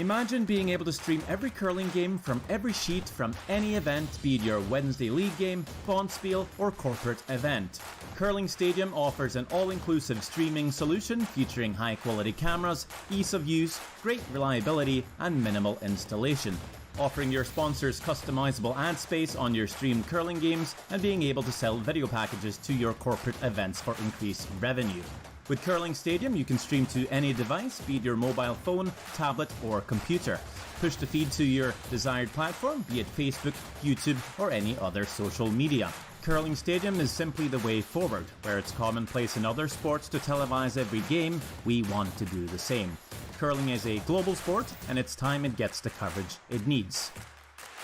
Imagine being able to stream every curling game from every sheet from any event, be it your Wednesday league game, bonspiel, or corporate event. Curling Stadium offers an all-inclusive streaming solution featuring high-quality cameras, ease of use, great reliability, and minimal installation. Offering your sponsors customizable ad space on your streamed curling games and being able to sell video packages to your corporate events for increased revenue. With Curling Stadium, you can stream to any device, be it your mobile phone, tablet, or computer. Push the feed to your desired platform, be it Facebook, YouTube, or any other social media. Curling Stadium is simply the way forward. Where it's commonplace in other sports to televise every game, we want to do the same. Curling is a global sport, and it's time it gets the coverage it needs.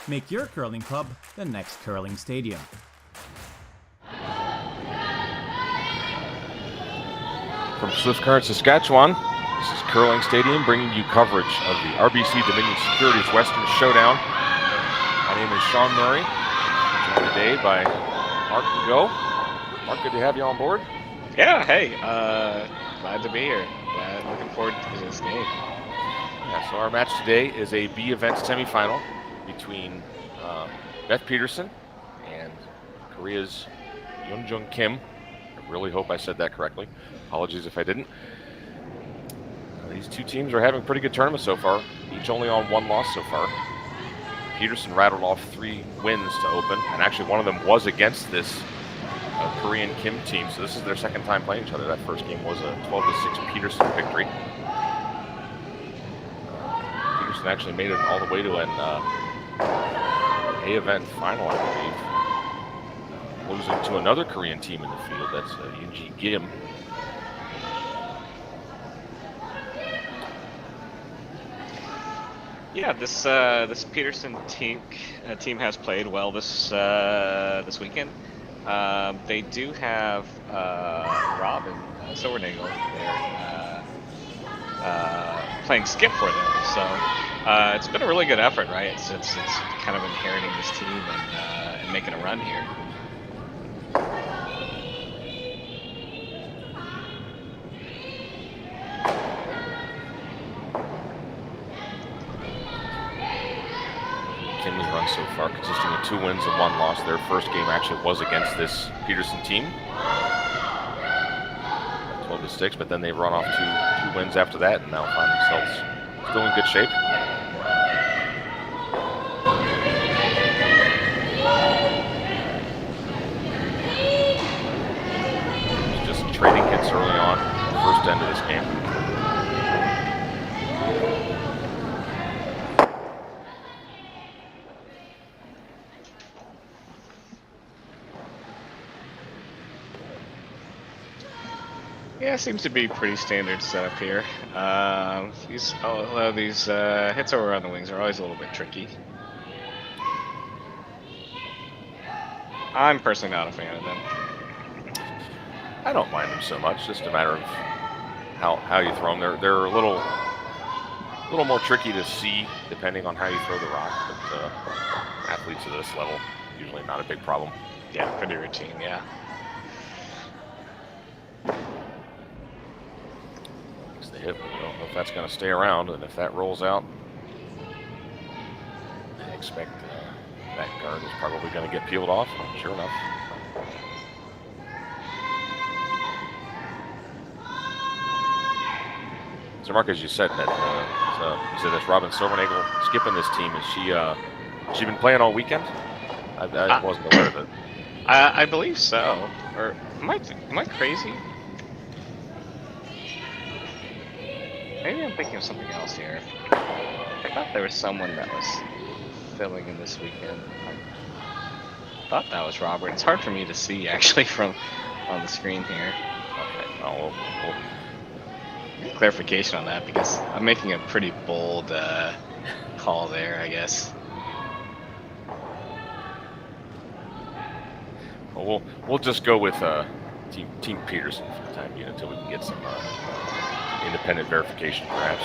Make your curling club the next Curling Stadium. From Swift Current, Saskatchewan, this is Curling Stadium bringing you coverage of the RBC Dominion Securities Western Showdown. My name is Sean Murray, joined today by Mark and Go. Mark, good to have you on board. Yeah, hey, glad to be here. Looking forward to this game. Yeah, so our match today is a B event semifinal between Beth Peterson and Korea's Eunjung Kim. I really hope I said that correctly. Apologies if I didn't. These two teams are having pretty good tournaments so far, each only on one loss so far. Peterson rattled off 3 wins to open, and actually one of them was against this Korean Kim team, so this is their second time playing each other. That first game was a 12-6 Peterson victory. Peterson actually made it all the way to an A event final, I believe, losing to another Korean team in the field. That's Eunjung. Yeah, this Peterson team has played well this weekend. They do have Robin Silvernagel there playing skip for them, so it's been a really good effort, right? It's kind of inheriting this team and making a run here. Kim's run so far consisting of 2 wins and 1 loss. Their first game actually was against this Peterson team, 12-6, but then they run off two wins after that and now find themselves still in good shape. Just trading hits early on, first end of this game. Yeah, it seems to be pretty standard setup here. These hits over on the wings are always a little bit tricky. I'm personally not a fan of them. I don't mind them so much. Just a matter of how you throw them. They're a little more tricky to see depending on how you throw the rock. But athletes at this level, usually not a big problem. Yeah, pretty routine. Yeah. The hip, we don't know if that's going to stay around, and if that rolls out, I expect that guard is probably going to get peeled off. Sure enough. So, Mark, as you said, that you said that's Robin Silvernagel skipping this team. Is she been playing all weekend? I wasn't aware of it. I believe so. Or am I crazy? Maybe I'm thinking of something else here. I thought there was someone that was filling in this weekend. I thought that was Robert. It's hard for me to see actually from on the screen here. Okay. Oh, well, clarification on that because I'm making a pretty bold call there, I guess. Well, we'll just go with Team Peterson for the time being until we can get some independent verification, perhaps.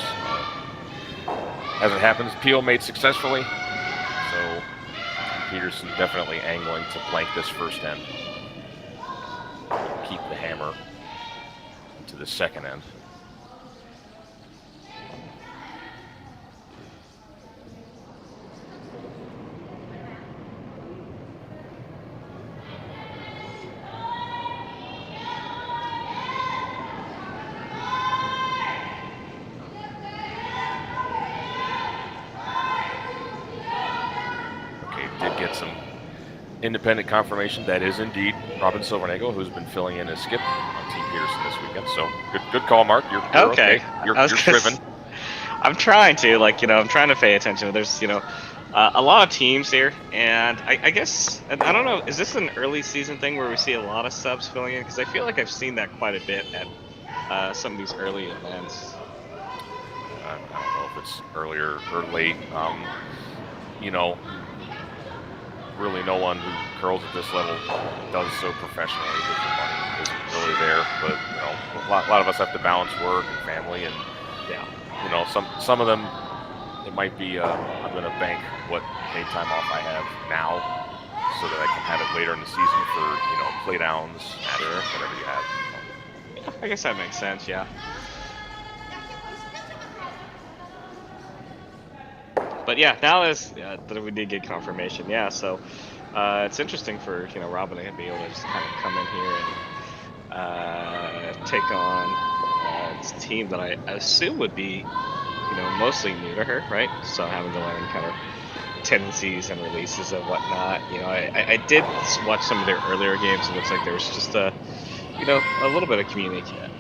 As it happens, peel made successfully, so Peterson definitely angling to blank this first end. Keep the hammer to the second end. independent confirmation that is indeed Robin Silvernagle, who's been filling in as skip on Team Peterson this weekend. So good call, Mark. You're okay. You're driven. I'm trying to, I'm trying to pay attention. There's, a lot of teams here, and I guess, and I don't know, is this an early season thing where we see a lot of subs filling in? Because I feel like I've seen that quite a bit at some of these early events. I don't know if it's earlier or late. Really no one who curls at this level does so professionally because the money isn't really there. But, a lot of us have to balance work and family, and, some of them, it might be, I'm going to bank what paid time off I have now so that I can have it later in the season for, play downs, matches, whatever you have. Yeah, I guess that makes sense, yeah. But yeah, now that we did get confirmation, yeah, so it's interesting for, Robin to be able to just kind of come in here and take on this team that I assume would be, mostly new to her, right? So having to learn kind of tendencies and releases and whatnot. I did watch some of their earlier games. It looks like there was just a little bit of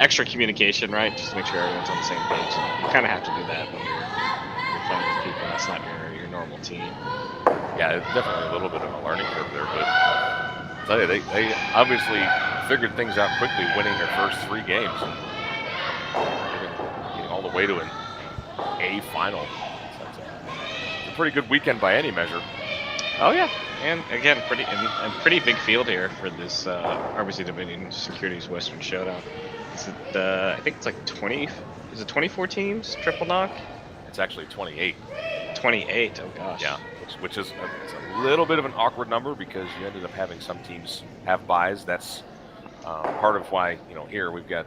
extra communication, right? Just to make sure everyone's on the same page. And you kind of have to do that when you're playing with people that's not your normal team. Yeah, it's definitely a little bit of a learning curve there, but I'll tell you, they obviously figured things out quickly, winning their first 3 games and getting all the way to an A final. So it's a pretty good weekend by any measure. Oh yeah, and again, pretty big field here for this RBC Dominion Securities Western Showdown. Is it? I think it's like 20. Is it 24 teams? Triple knock? It's actually 28. 28. Oh gosh. Yeah, which is it's a little bit of an awkward number because you ended up having some teams have buys. That's part of why here we've got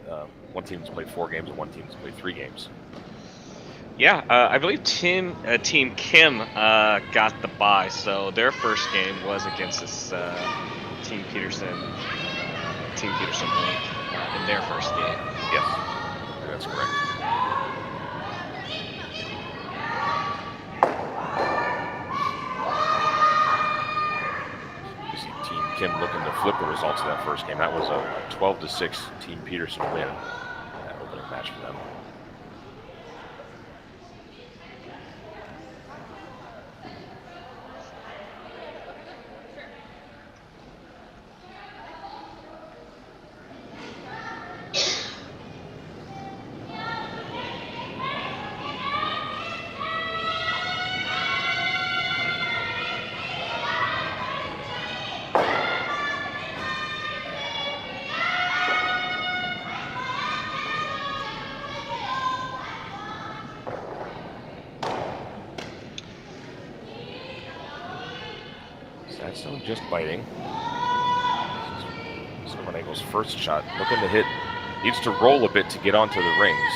one team that's played 4 games and one team that's played 3 games. Yeah, I believe Team Kim got the bye, so their first game was against this Team Peterson link in their first game. Yes, that's correct. You see Team Kim looking to flip the results of that first game. That was a 12-6 Team Peterson win. That opening match for them. Sasktel just biting. Silvernagle's first shot, looking to hit, needs to roll a bit to get onto the rings.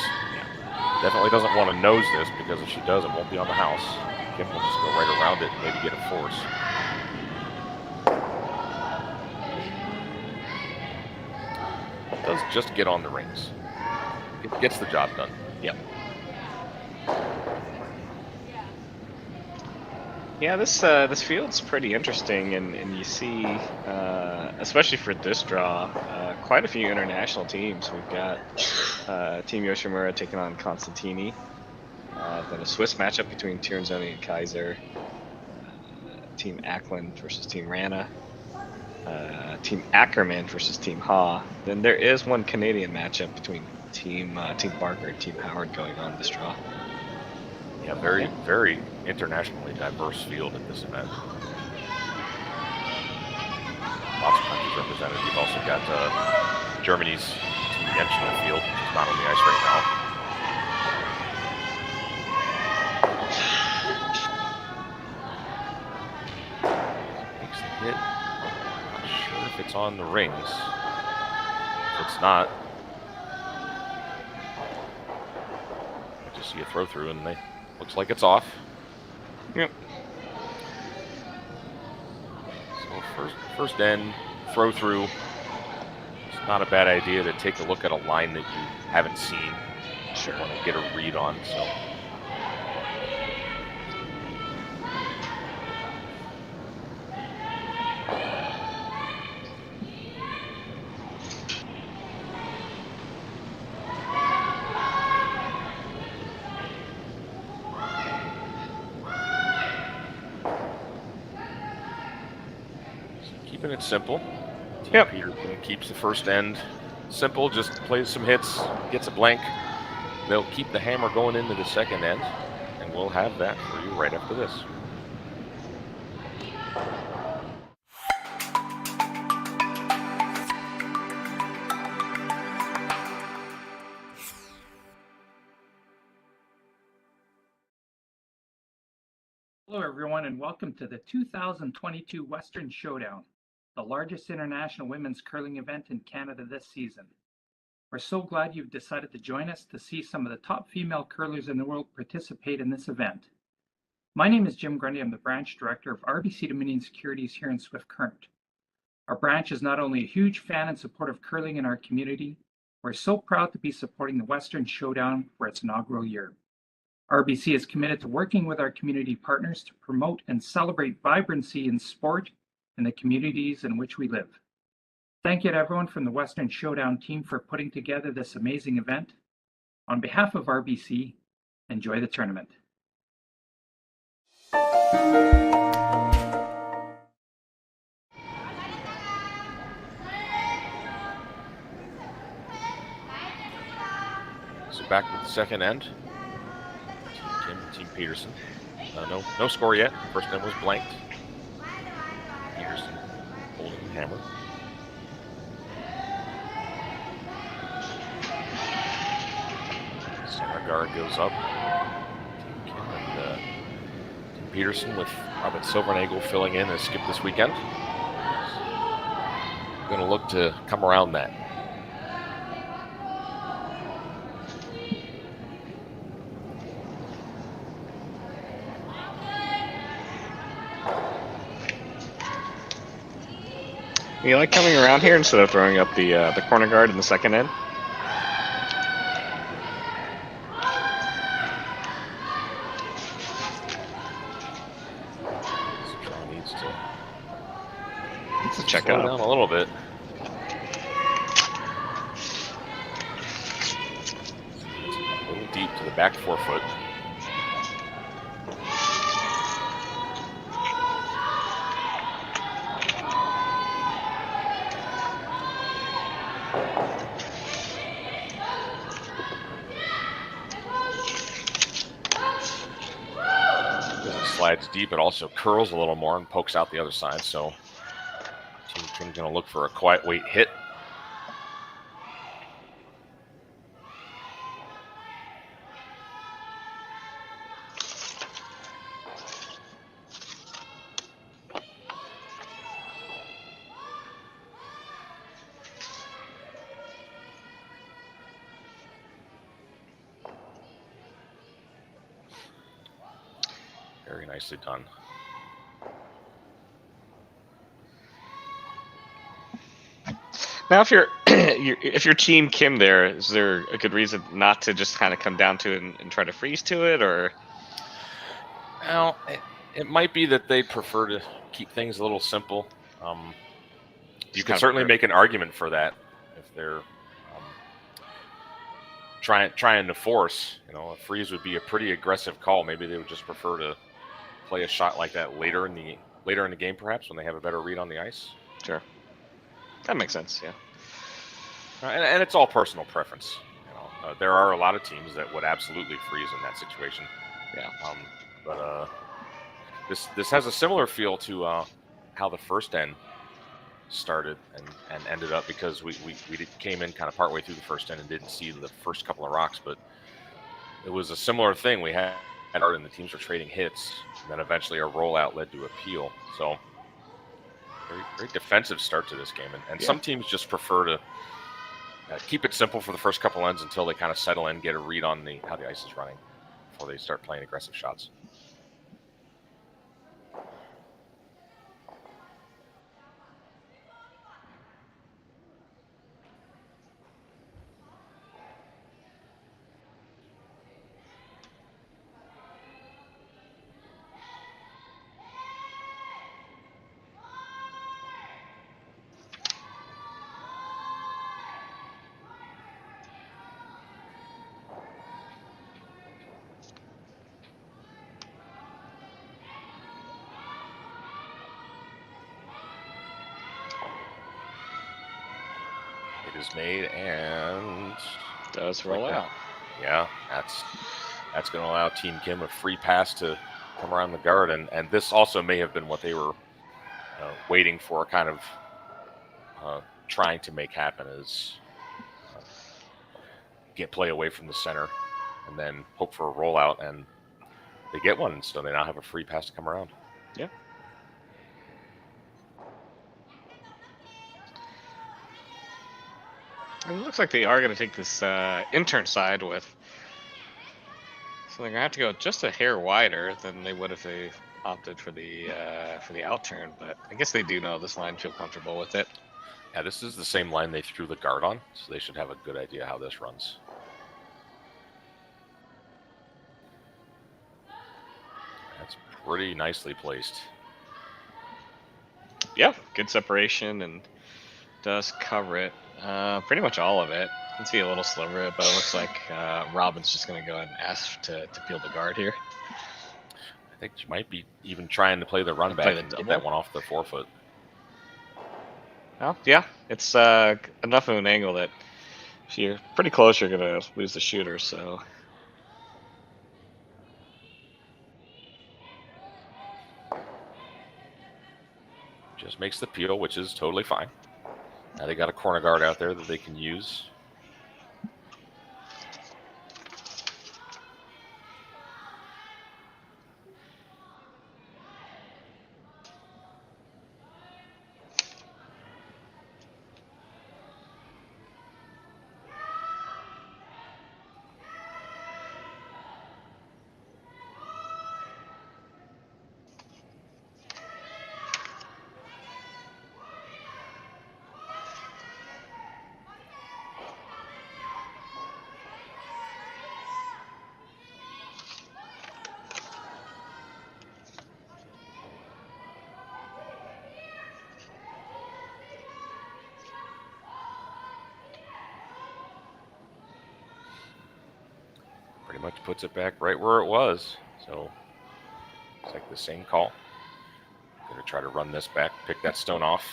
Definitely doesn't want to nose this because if she does, it won't be on the house. Kim will just go right around it and maybe get a force. It does just get on the rings. It gets the job done. Yep. Yeah, this field's pretty interesting, and you see, especially for this draw, quite a few international teams. We've got Team Yoshimura taking on Constantini, then a Swiss matchup between Tiernzoni and Kaiser, Team Ackland versus Team Rana, Team Ackerman versus Team Ha. Then there is one Canadian matchup between Team Barker and Team Howard going on this draw. Yeah, very internationally diverse field at this event. Lots of countries represented. You've also got Germany's Team Yench in the field, which is not on the ice right now. Makes the hit. Not sure if it's on the rings. If it's not, I just see a throw through and looks like it's off. Yep. So first end, throw through. It's not a bad idea to take a look at a line that you haven't seen. Sure. Want to get a read on. So. keeping it simple. Team Yep. Peterson keeps the first end simple, just plays some hits, gets a blank. They'll keep the hammer going into the second end, and we'll have that for you right after this. Hello, everyone, and welcome to the 2022 Western Showdown, the largest international women's curling event in Canada this season. We're so glad you've decided to join us to see some of the top female curlers in the world participate in this event. My name is Jim Grundy. I'm the branch director of RBC Dominion Securities here in Swift Current. Our branch is not only a huge fan and supporter of curling in our community, we're so proud to be supporting the Western Showdown for its inaugural year. RBC is committed to working with our community partners to promote and celebrate vibrancy in sport in the communities in which we live. Thank you to everyone from the Western Showdown team for putting together this amazing event. On behalf of RBC, enjoy the tournament. So back with the second end. Team Kim, Team Peterson. No score yet. First end was blanked. Peterson holding the hammer. Center guard goes up. Team Kim and Team Peterson with Robin Silvernagel filling in as skip this weekend. Going to look to come around that. You like coming around here instead of throwing up the corner guard in the second end? Needs to check slow out down a little bit. A little deep to the back forefoot. Slides deep, it also curls a little more and pokes out the other side, so Team Kim's going to look for a quiet weight hit. Very nicely done. Now, if you're if you're Team Kim, is there a good reason not to just kind of come down to it and try to freeze to it, or? Well, it might be that they prefer to keep things a little simple. You can certainly make an argument for that if they're trying to force. A freeze would be a pretty aggressive call. Maybe they would just prefer to play a shot like that later in the game, perhaps when they have a better read on the ice. Sure, that makes sense. Yeah, and it's all personal preference. There are a lot of teams that would absolutely freeze in that situation. Yeah. But this has a similar feel to how the first end started and ended up, because we came in kind of partway through the first end and didn't see the first couple of rocks, but it was a similar thing. We had and the teams were trading hits, and then eventually our rollout led to a peel. So very, very defensive start to this game, and some teams just prefer to keep it simple for the first couple ends until they kind of settle in, get a read on how the ice is running before they start playing aggressive shots. is made and Does roll like out. Yeah, that's going to allow Team Kim a free pass to come around the guard, and this also may have been what they were waiting for, kind of trying to make happen, is get play away from the center and then hope for a rollout, and they get one, so they now have a free pass to come around. Yeah. And it looks like they are going to take this intern side with. So they're going to have to go just a hair wider than they would if they opted for the outturn. But I guess they do know this line, feel comfortable with it. Yeah, this is the same line they threw the guard on, so they should have a good idea how this runs. That's pretty nicely placed. Yeah, good separation and does cover it. Pretty much all of it. You can see a little sliver of it, but it looks like Robin's just going to go ahead and ask to peel the guard here. I think she might be even trying to play the run back and get that one off the forefoot. Well, yeah, it's enough of an angle that if you're pretty close, you're going to lose the shooter, so... Just makes the peel, which is totally fine. Now they got a corner guard out there that they can use. Pretty much puts it back right where it was. So it's like the same call. Gonna try to run this back, pick that stone off.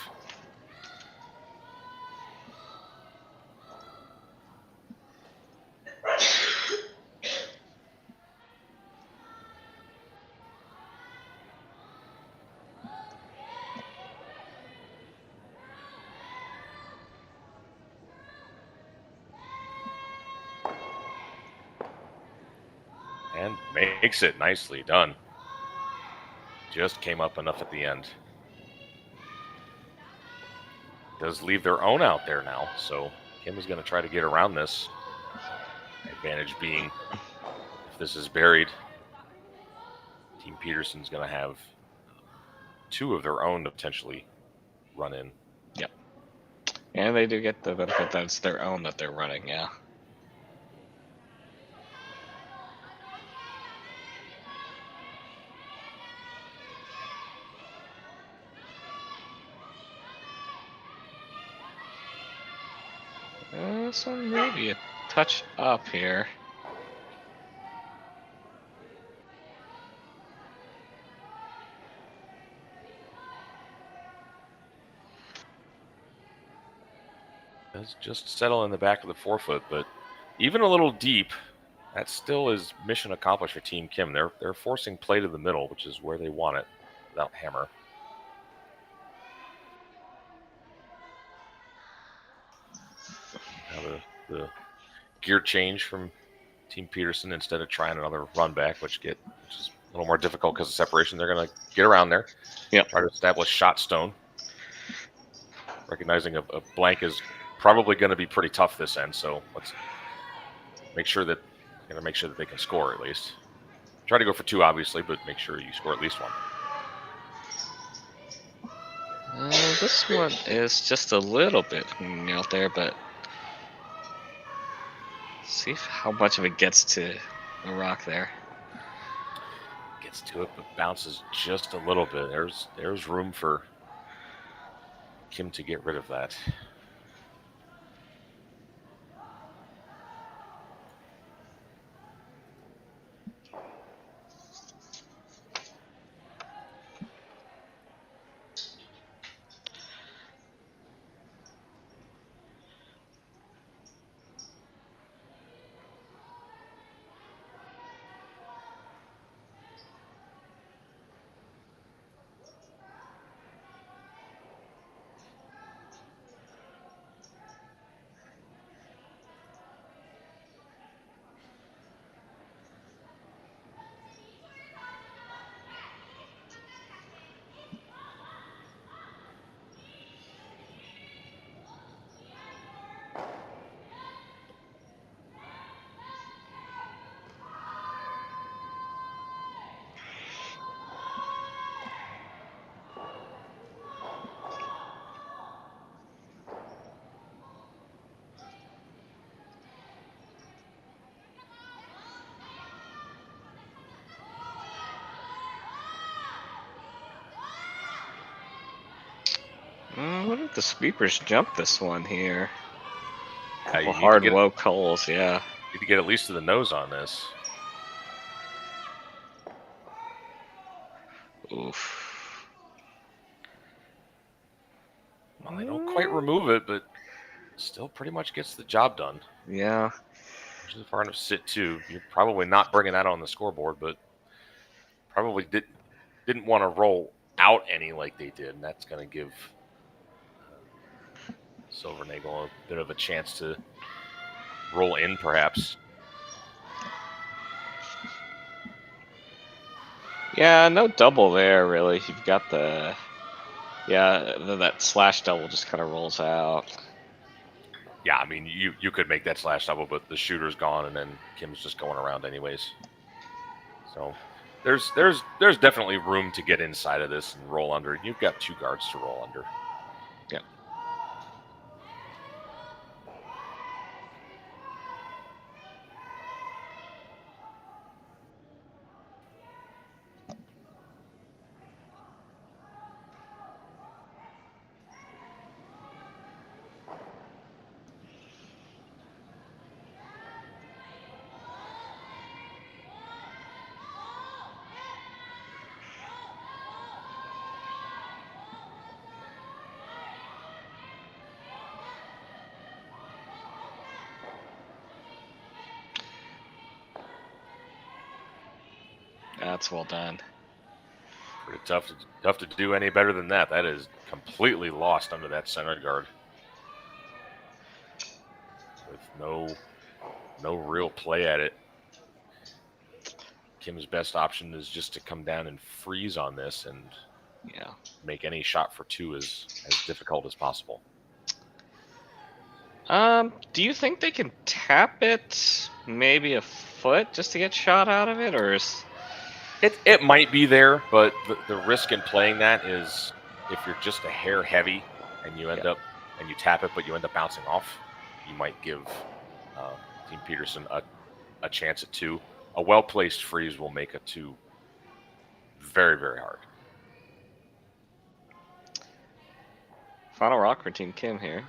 And makes it. Nicely done. Just came up enough at the end. Does leave their own out there now, so Kim is going to try to get around this. Advantage being, if this is buried, Team Peterson's going to have two of their own to potentially run in. Yep. And they do get the benefit that it's their own that they're running, yeah. So maybe a touch up here. Does just settle in the back of the forefoot, but even a little deep, that still is mission accomplished for Team Kim. They're forcing play to the middle, which is where they want it, without hammer. Now the gear change from Team Peterson, instead of trying another run back, which is a little more difficult because of separation. They're going to get around there. Yep. Try to establish shot stone. Recognizing a blank is probably going to be pretty tough this end, so let's make sure that they can score at least. Try to go for two, obviously, but make sure you score at least one. This one is just a little bit out there, but see how much of it gets to the rock there. Gets to it, but bounces just a little bit. There's room for Kim to get rid of that. What if the sweepers jump this one here? Yeah, you Couple need hard to get, woke holes, yeah. need to get at least to the nose on this. Oof. Well, they don't quite remove it, but still pretty much gets the job done. Yeah. Which is far enough to sit too. You're probably not bringing that on the scoreboard, but probably didn't want to roll out any like they did, and that's going to give Silvernagel a bit of a chance to roll in, perhaps. Yeah, no double there, really. You've got the... Yeah, that slash double just kind of rolls out. Yeah, I mean, you could make that slash double, but the shooter's gone, and then Kim's just going around anyways. So there's definitely room to get inside of this and roll under. You've got 2 guards to roll under. Yep. That's well done. Pretty tough to do any better than that. That is completely lost under that center guard. With no real play at it. Kim's best option is just to come down and freeze on this and make any shot for 2 as difficult as possible. Do you think they can tap it maybe a foot just to get shot out of it, or is... It might be there, but the risk in playing that is if you're just a hair heavy and you end up and you tap it, but you end up bouncing off, you might give Team Peterson a chance at 2. A well-placed freeze will make a 2 very, very hard. Final rock for Team Kim here.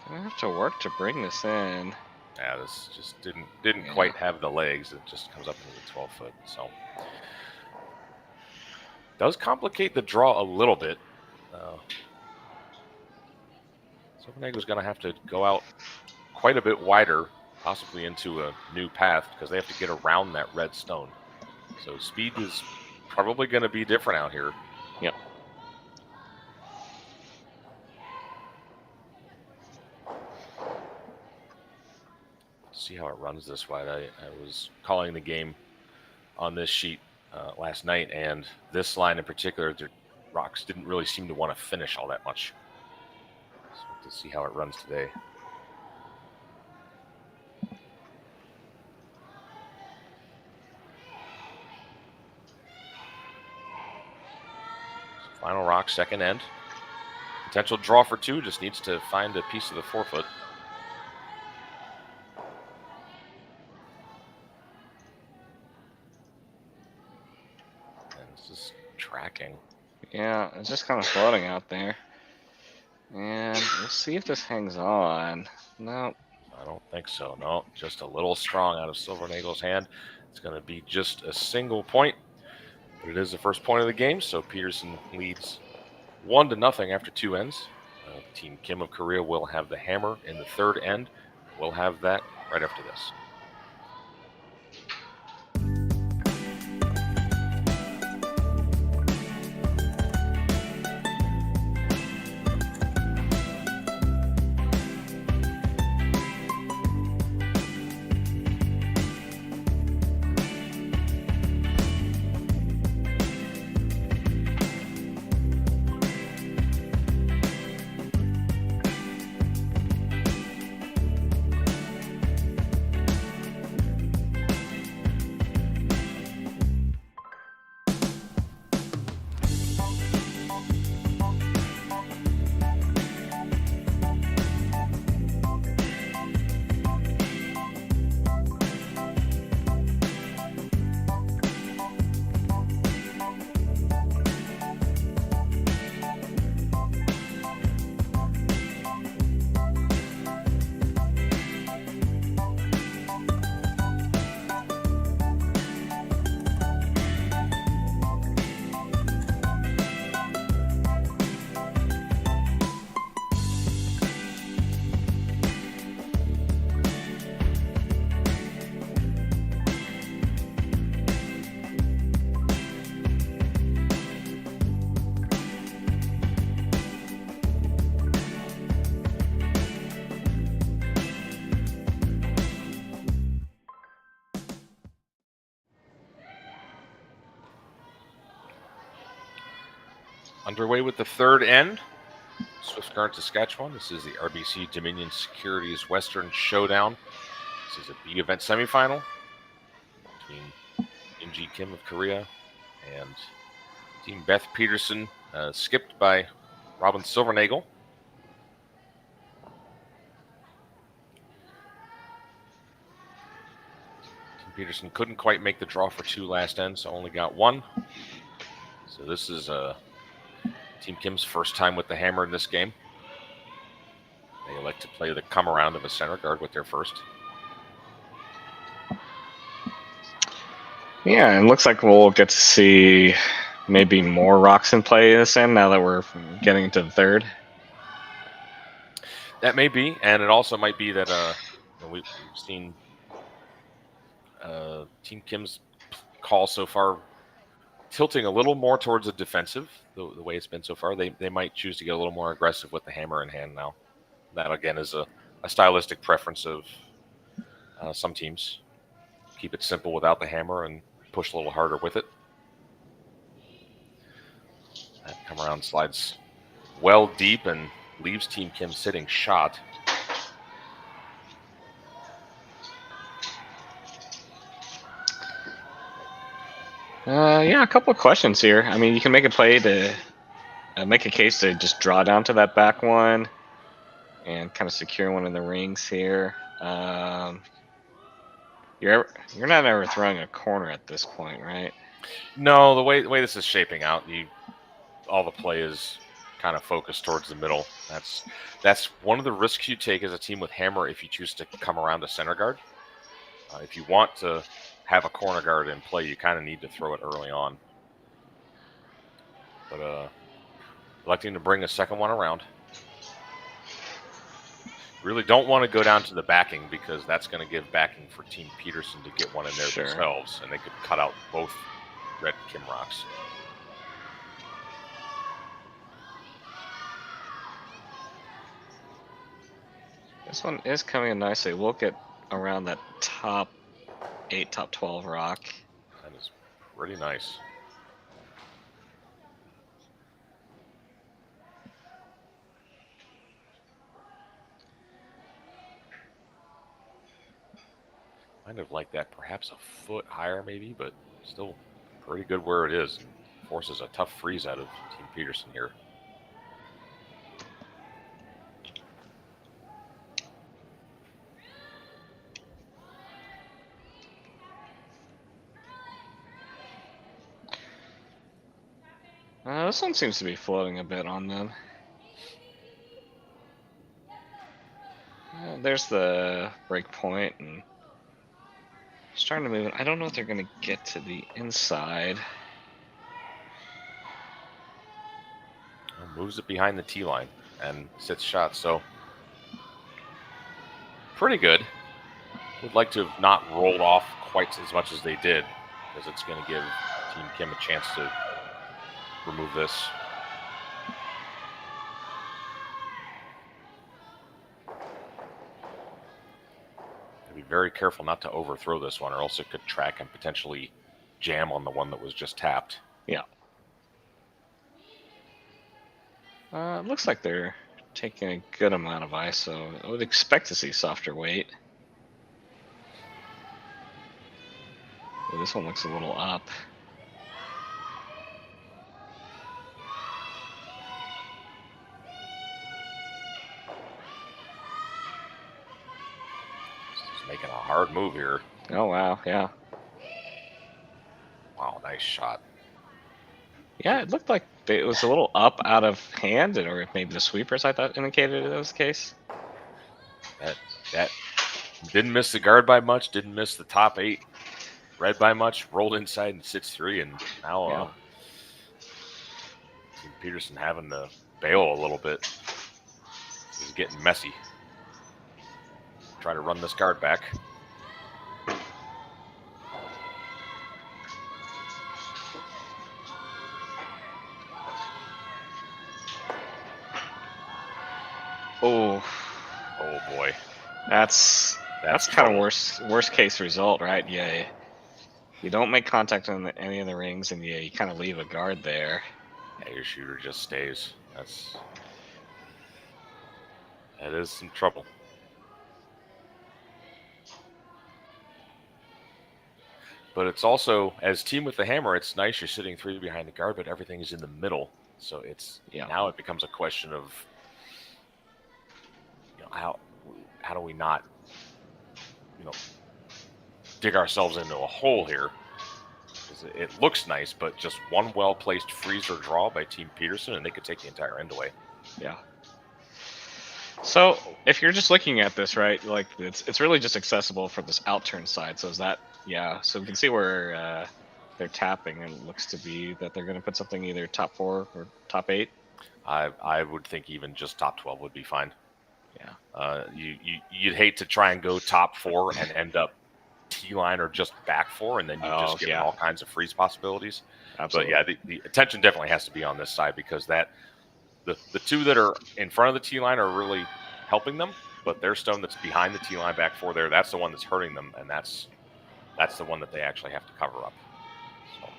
I have to work to bring this in. Yeah, this just didn't quite have the legs. It just comes up into the 12 foot. So does complicate the draw a little bit. Silvernagel's going to have to go out quite a bit wider, possibly into a new path, because they have to get around that red stone. So speed is probably going to be different out here. Yep. See how it runs this wide. I was calling the game on this sheet last night, and this line in particular, the rocks didn't really seem to want to finish all that much. So we'll have to see how it runs today. So final rock, second end. Potential draw for 2, just needs to find a piece of the 4 foot. Tracking. Yeah, it's just kind of floating out there. And we'll see if this hangs on. No. I don't think so. No, just a little strong out of Silvernagel's hand. It's going to be just a single point, but it is the first point of the game, so Peterson leads 1-0 after 2 ends. Team Kim of Korea will have the hammer in the 3rd end. We'll have that right after this. Underway with the third end. Swift Current, Saskatchewan. This is the RBC Dominion Securities Western Showdown. This is a B event semifinal between Eunjung Kim of Korea and Team Beth Peterson, skipped by Robin Silvernagel. Team Peterson couldn't quite make the draw for 2 last end, so only got 1. So this is Team Kim's first time with the hammer in this game. They elect to play the come around of a center guard with their first. Yeah, and looks like we'll get to see maybe more rocks in play this end now that we're getting into the third. That may be, and it also might be that we've seen Team Kim's call so far tilting a little more towards the defensive, the way it's been so far. They might choose to get a little more aggressive with the hammer in hand now. That, again, is a stylistic preference of some teams. Keep it simple without the hammer and push a little harder with it. That come around slides well deep and leaves Team Kim sitting shot. Yeah, a couple of questions here. I mean, you can make a play to make a case to just draw down to that back one and kind of secure one of the rings here. You're not ever throwing a corner at this point, right? No, the way this is shaping out, all the play is kind of focused towards the middle. That's one of the risks you take as a team with hammer if you choose to come around a center guard. If you want to have a corner guard in play, you kind of need to throw it early on. But electing to bring a second one around. Really don't want to go down to the backing because that's going to give backing for Team Peterson to get one in there themselves, and they could cut out both red Kim rocks. This one is coming in nicely. We'll get around that top 8, top 12 rock. That is pretty nice. Kind of like that, perhaps a foot higher maybe, but still pretty good where it is. Forces a tough freeze out of Team Peterson here. This one seems to be floating a bit on them. There's the break point, and just trying to move it. I don't know if they're going to get to the inside. Moves it behind the T line and sits shot, so pretty good. Would like to have not rolled off quite as much as they did, because it's going to give Team Kim a chance to remove this. Be very careful not to overthrow this one, or else it could track and potentially jam on the one that was just tapped. Yeah. It looks like they're taking a good amount of ISO. I would expect to see softer weight. But this one looks a little up. Making a hard move here. Oh, wow, yeah. Wow, nice shot. Yeah, it looked like it was a little up out of hand, or maybe the sweepers, I thought, indicated it was the case. That didn't miss the guard by much, didn't miss the top 8 red by much, rolled inside and 6-3, and now Team Peterson having to bail a little bit. This is getting messy. Try to run this guard back. Oh boy. That's kind of worst case result, right? Yeah. You don't make contact on any of the rings, and you kind of leave a guard there. Yeah, your shooter just stays. That is some trouble. But it's also, as team with the hammer, it's nice you're sitting 3 behind the guard, but everything is in the middle. So now it becomes a question of, how do we not, dig ourselves into a hole here? It looks nice, but just one well-placed freeze or draw by Team Peterson, and they could take the entire end away. Yeah. So if you're just looking at this, right, like it's really just accessible from this outturn side. So is that, yeah. So we can see where they're tapping, and it looks to be that they're going to put something either top 4 or top 8. I would think even just top 12 would be fine. Yeah. You'd hate to try and go top 4 and end up T-line or just back 4, and then you just give all kinds of freeze possibilities. Absolutely. But yeah, the attention definitely has to be on this side, because the 2 that are in front of the T-line are really helping them, but their stone that's behind the T-line back 4 there, that's the one that's hurting them, and that's the one that they actually have to cover up. So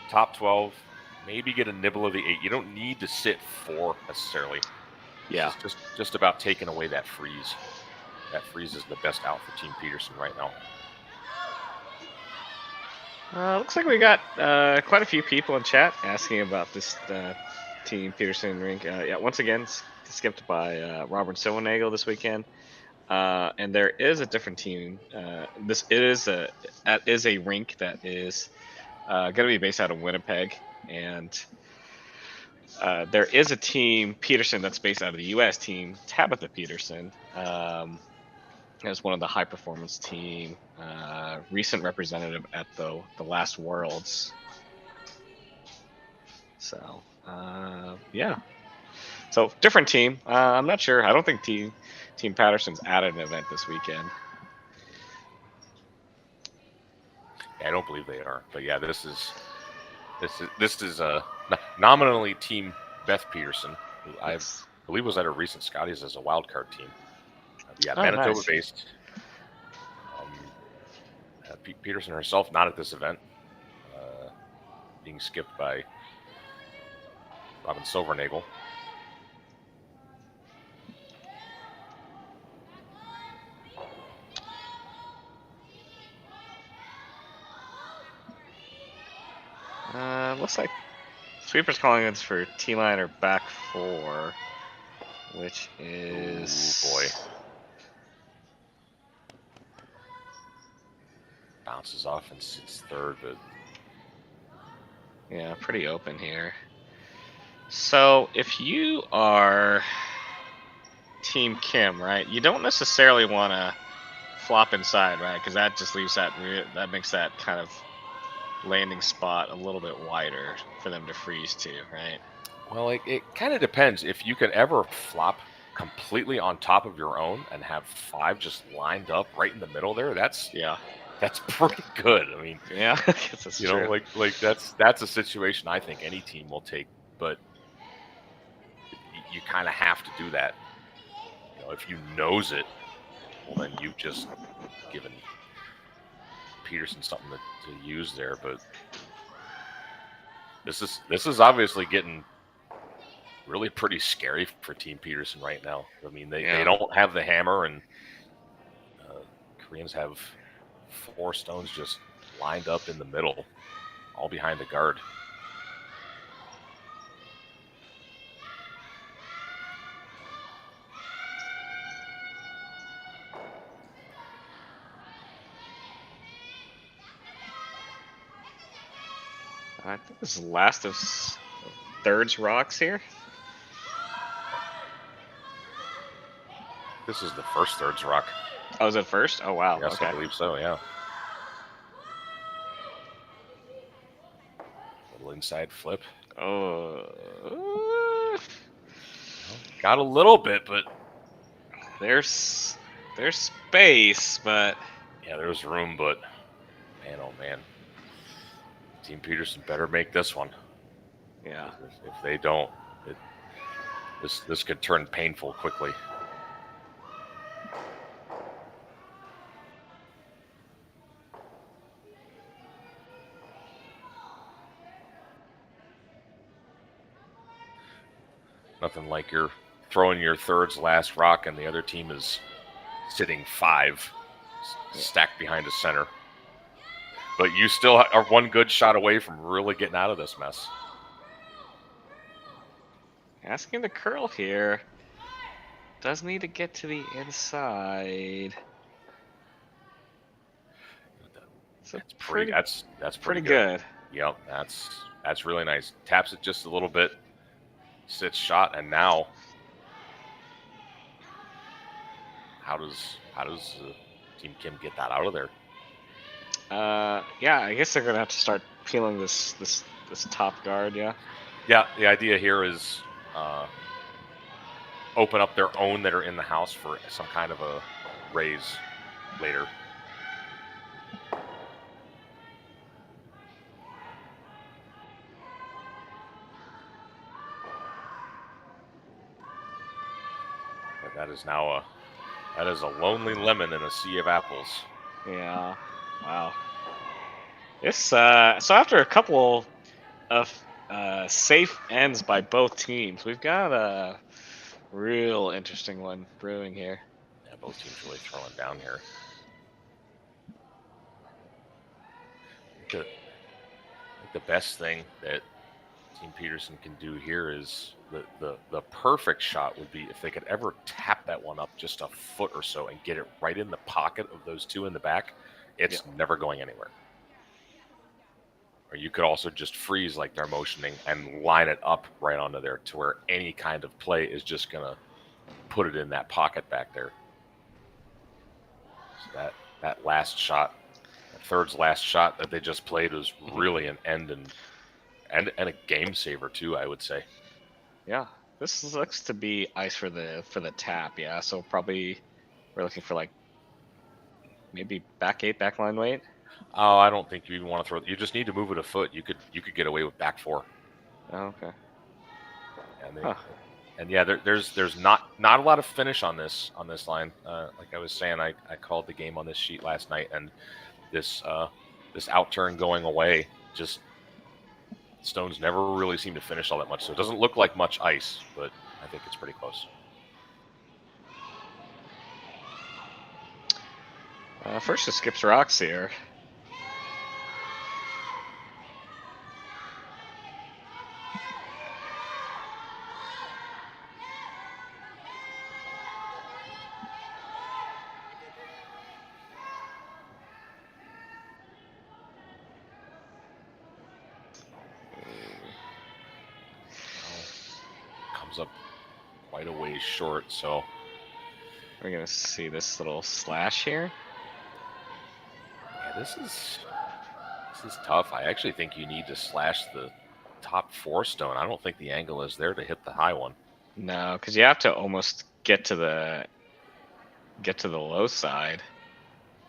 top 12, maybe get a nibble of the 8. You don't need to sit 4 necessarily. Yeah. It's just about taking away that freeze. That freeze is the best out for Team Peterson right now. Looks like we got quite a few people in chat asking about this Team Peterson rink. Yeah, once again, skipped by Robert Silvernagel this weekend. And there is a different team. This is a rink that is going to be based out of Winnipeg, and there is a team Peterson that's based out of the U.S. team Tabitha Peterson. As one of the high performance team, recent representative at the last Worlds. So yeah, so different team. I'm not sure. I don't think Team Patterson's added an event this weekend. Yeah, I don't believe they are, but yeah, this is nominally Team Beth Peterson, who I believe was at a recent Scotties as a wild card team. Yeah, Manitoba nice. based. Peterson herself not at this event, being skipped by Robin Silvernagel. Looks like Sweeper's calling us for T-line or back 4, which is... Oh boy. Bounces off and sits 3rd, but... Yeah, pretty open here. So if you are Team Kim, right, you don't necessarily want to flop inside, right? Because that just leaves that makes that kind of landing spot a little bit wider for them to freeze to, right? Well, it kind of depends. If you can ever flop completely on top of your own and have 5 just lined up right in the middle there, that's pretty good. I mean, yeah, I guess that's true. Like that's a situation I think any team will take, but you kind of have to do that. If you nose it, well, then you've just given Peterson something to use there. But this is obviously getting really pretty scary for Team Peterson right now. I mean, they don't have the hammer, and Koreans have 4 stones just lined up in the middle, all behind the guard. I think this is the last of thirds rocks here. This is the first thirds rock. Oh, is it first? Oh, wow. Yes, okay. I believe so, yeah. Little inside flip. Oh. Got a little bit, but... There's space, but... Yeah, there's room, but... Man, oh man. Team Peterson better make this one. Yeah. If they don't, this could turn painful quickly. Nothing like you're throwing your third's last rock and the other team is sitting 5 stacked behind a center. But you still are one good shot away from really getting out of this mess. Asking the curl here. Does need to get to the inside. That's pretty. That's pretty good. Yep, that's really nice. Taps it just a little bit, sits shot, and now how does Team Kim get that out of there? Yeah, I guess they're gonna have to start peeling this top guard. Yeah. Yeah, the idea here is open up their own that are in the house for some kind of a raise later. But that is now a lonely lemon in a sea of apples. Yeah. Wow. This so after a couple of safe ends by both teams, we've got a real interesting one brewing here. Yeah, both teams really throwing down here. I think the best thing that Team Peterson can do here is the perfect shot would be if they could ever tap that one up just a foot or so and get it right in the pocket of those two in the back. It's never going anywhere. Or you could also just freeze like they're motioning and line it up right onto there to where any kind of play is just going to put it in that pocket back there. So that last shot, third's last shot that they just played was really an end and a game saver too, I would say. Yeah, this looks to be ice for the tap. Yeah, so probably we're looking for like maybe back 8, back line weight. Oh, I don't think you even want to throw it. You just need to move it a foot. You could get away with back 4. Oh, okay. And yeah, there's not a lot of finish on this line. Like I was saying, I called the game on this sheet last night, and this outturn going away, just stones never really seem to finish all that much. So it doesn't look like much ice, but I think it's pretty close. First, it skips rocks here. Comes up quite a ways short, so we're gonna see this little slash here. Yeah, this is tough. I actually think you need to slash the top 4 stone. I don't think the angle is there to hit the high one. No, because you have to almost get to the low side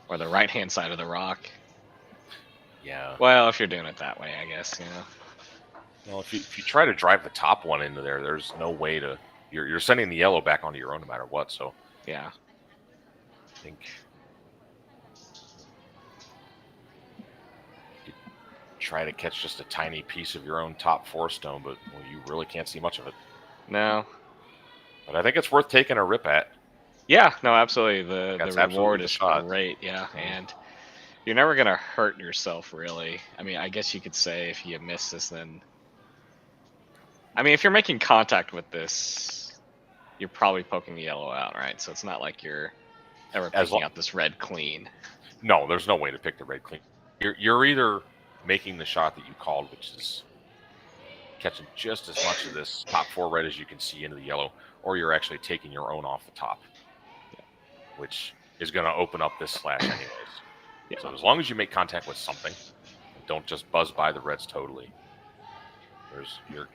or the right hand side of the rock. Yeah. Well, if you're doing it that way, I guess, you know. Well, if you try to drive the top one into there, there's no way to. You're sending the yellow back onto your own no matter what. So yeah, I think you try to catch just a tiny piece of your own top 4 stone, but you really can't see much of it. No. But I think it's worth taking a rip at. Yeah, no, absolutely. The reward is shot. Great, yeah, and you're never gonna hurt yourself really. I mean, I guess you could say if you miss this, then. I mean, if you're making contact with this, you're probably poking the yellow out, right? So it's not like you're ever picking out this red clean. No, there's no way to pick the red clean. You're either making the shot that you called, which is catching just as much of this top 4 red as you can see into the yellow, or you're actually taking your own off the top, which is going to open up this slash anyways. Yeah. So as long as you make contact with something, don't just buzz by the reds totally. Your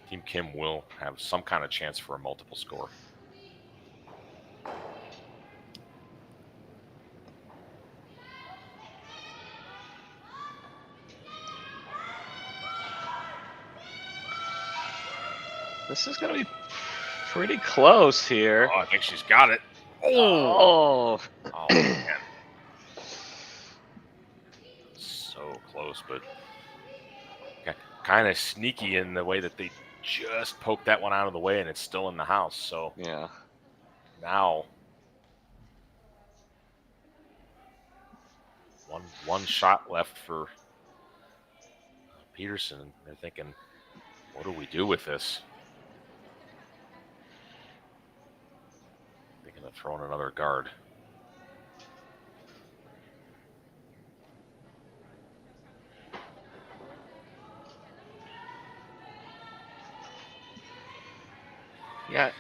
Team Kim will have some kind of chance for a multiple score. This is going to be pretty close here. Oh, I think she's got it. Oh man. So close, but kind of sneaky in the way that they just poked that one out of the way, and it's still in the house. So Yeah. now one shot left for Peterson. They're thinking, what do we do with this? Thinking of throwing another guard. Yeah.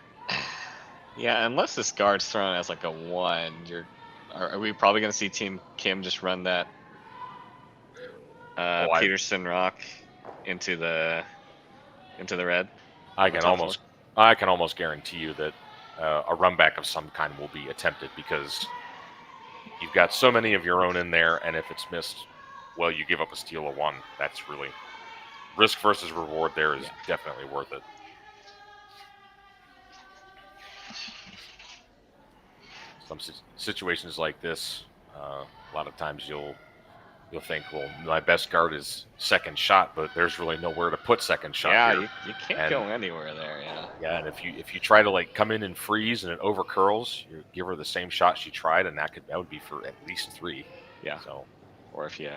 Yeah, unless this guard's thrown as like a 1, are we probably going to see Team Kim just run that Peterson rock into the red? I can almost guarantee you that a run back of some kind will be attempted, because you've got so many of your own in there, and if it's missed, well, you give up a steal of 1. That's really risk versus reward. There is definitely worth it. Some situations like this, a lot of times you'll think, well, my best guard is second shot, but there's really nowhere to put second shot. Yeah, here. you can't go anywhere there. Yeah, and if you try to like come in and freeze and it over curls, you give her the same shot she tried, and that would be for at least 3. Yeah. So, or if you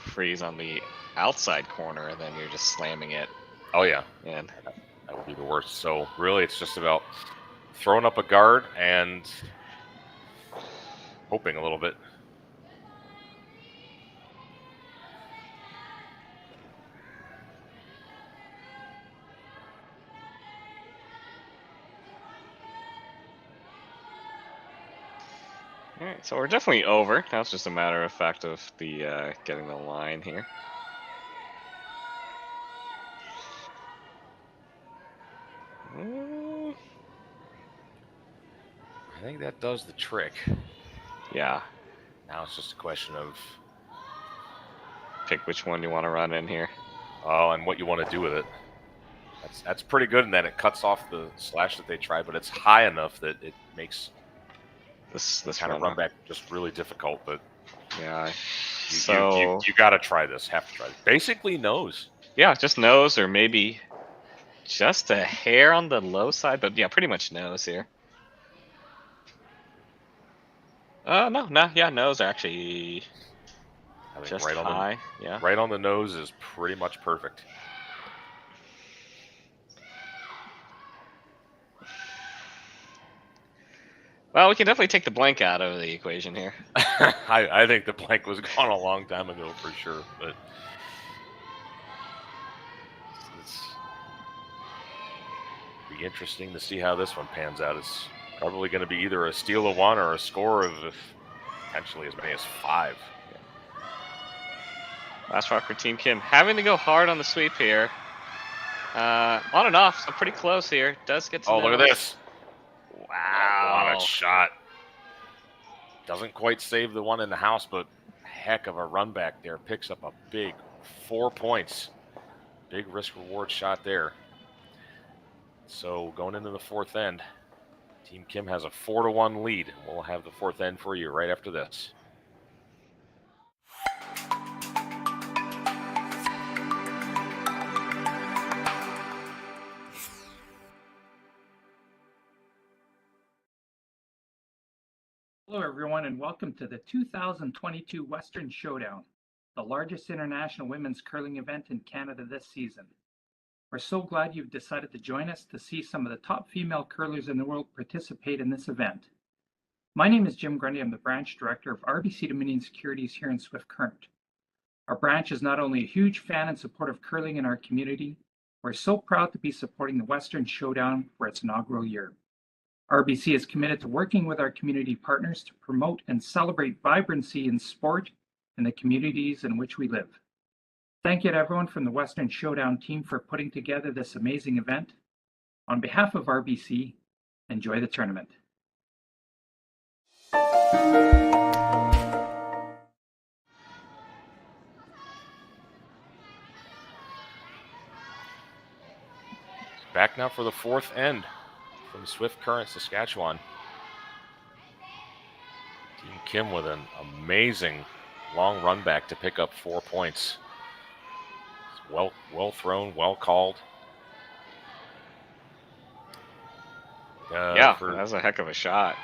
freeze on the outside corner, then you're just slamming it. Oh yeah, and that would be the worst. So really, it's just about throwing up a guard and hoping a little bit. All right, so we're definitely over. Now it's just a matter of fact of the getting the line here. I think that does the trick. Yeah. Now it's just a question of pick which one you want to run in here. Oh, and what you want to do with it. That's pretty good in that it cuts off the slash that they tried, but it's high enough that it makes this kind of run back just really difficult. But yeah, you got to try this. Have to try it. Basically nose. Yeah, just nose, or maybe just a hair on the low side, but yeah, pretty much nose here. Yeah, nose actually. I think just right high, right on the nose is pretty much perfect. Well, we can definitely take the blank out of the equation here. I think the blank was gone a long time ago for sure, but it's be interesting to see how this one pans out. It's probably going to be either a steal of 1 or a score of potentially as many as 5. Last rock for Team Kim, having to go hard on the sweep here. On and off, so pretty close here. Does get to look at this. Wow. What a shot. Doesn't quite save the one in the house, but heck of a run back there. Picks up a big 4 points. Big risk reward shot there. So going into the 4th end, Team Kim has a 4-1 lead. We'll have the 4th end for you right after this. Hello everyone and welcome to the 2022 Western Showdown, the largest international women's curling event in Canada this season. We're so glad you've decided to join us to see some of the top female curlers in the world participate in this event. My name is Jim Grundy. I'm the branch director of RBC Dominion Securities here in Swift Current. Our branch is not only a huge fan and support of curling in our community, we're so proud to be supporting the Western Showdown for its inaugural year. RBC is committed to working with our community partners to promote and celebrate vibrancy in sport in the communities in which we live. Thank you to everyone from the Western Showdown team for putting together this amazing event. On behalf of RBC, enjoy the tournament. Back now for the 4th end from Swift Current, Saskatchewan. Team Kim with an amazing long run back to pick up 4 points. It's well thrown, well called. Yeah, For that was a heck of a shot.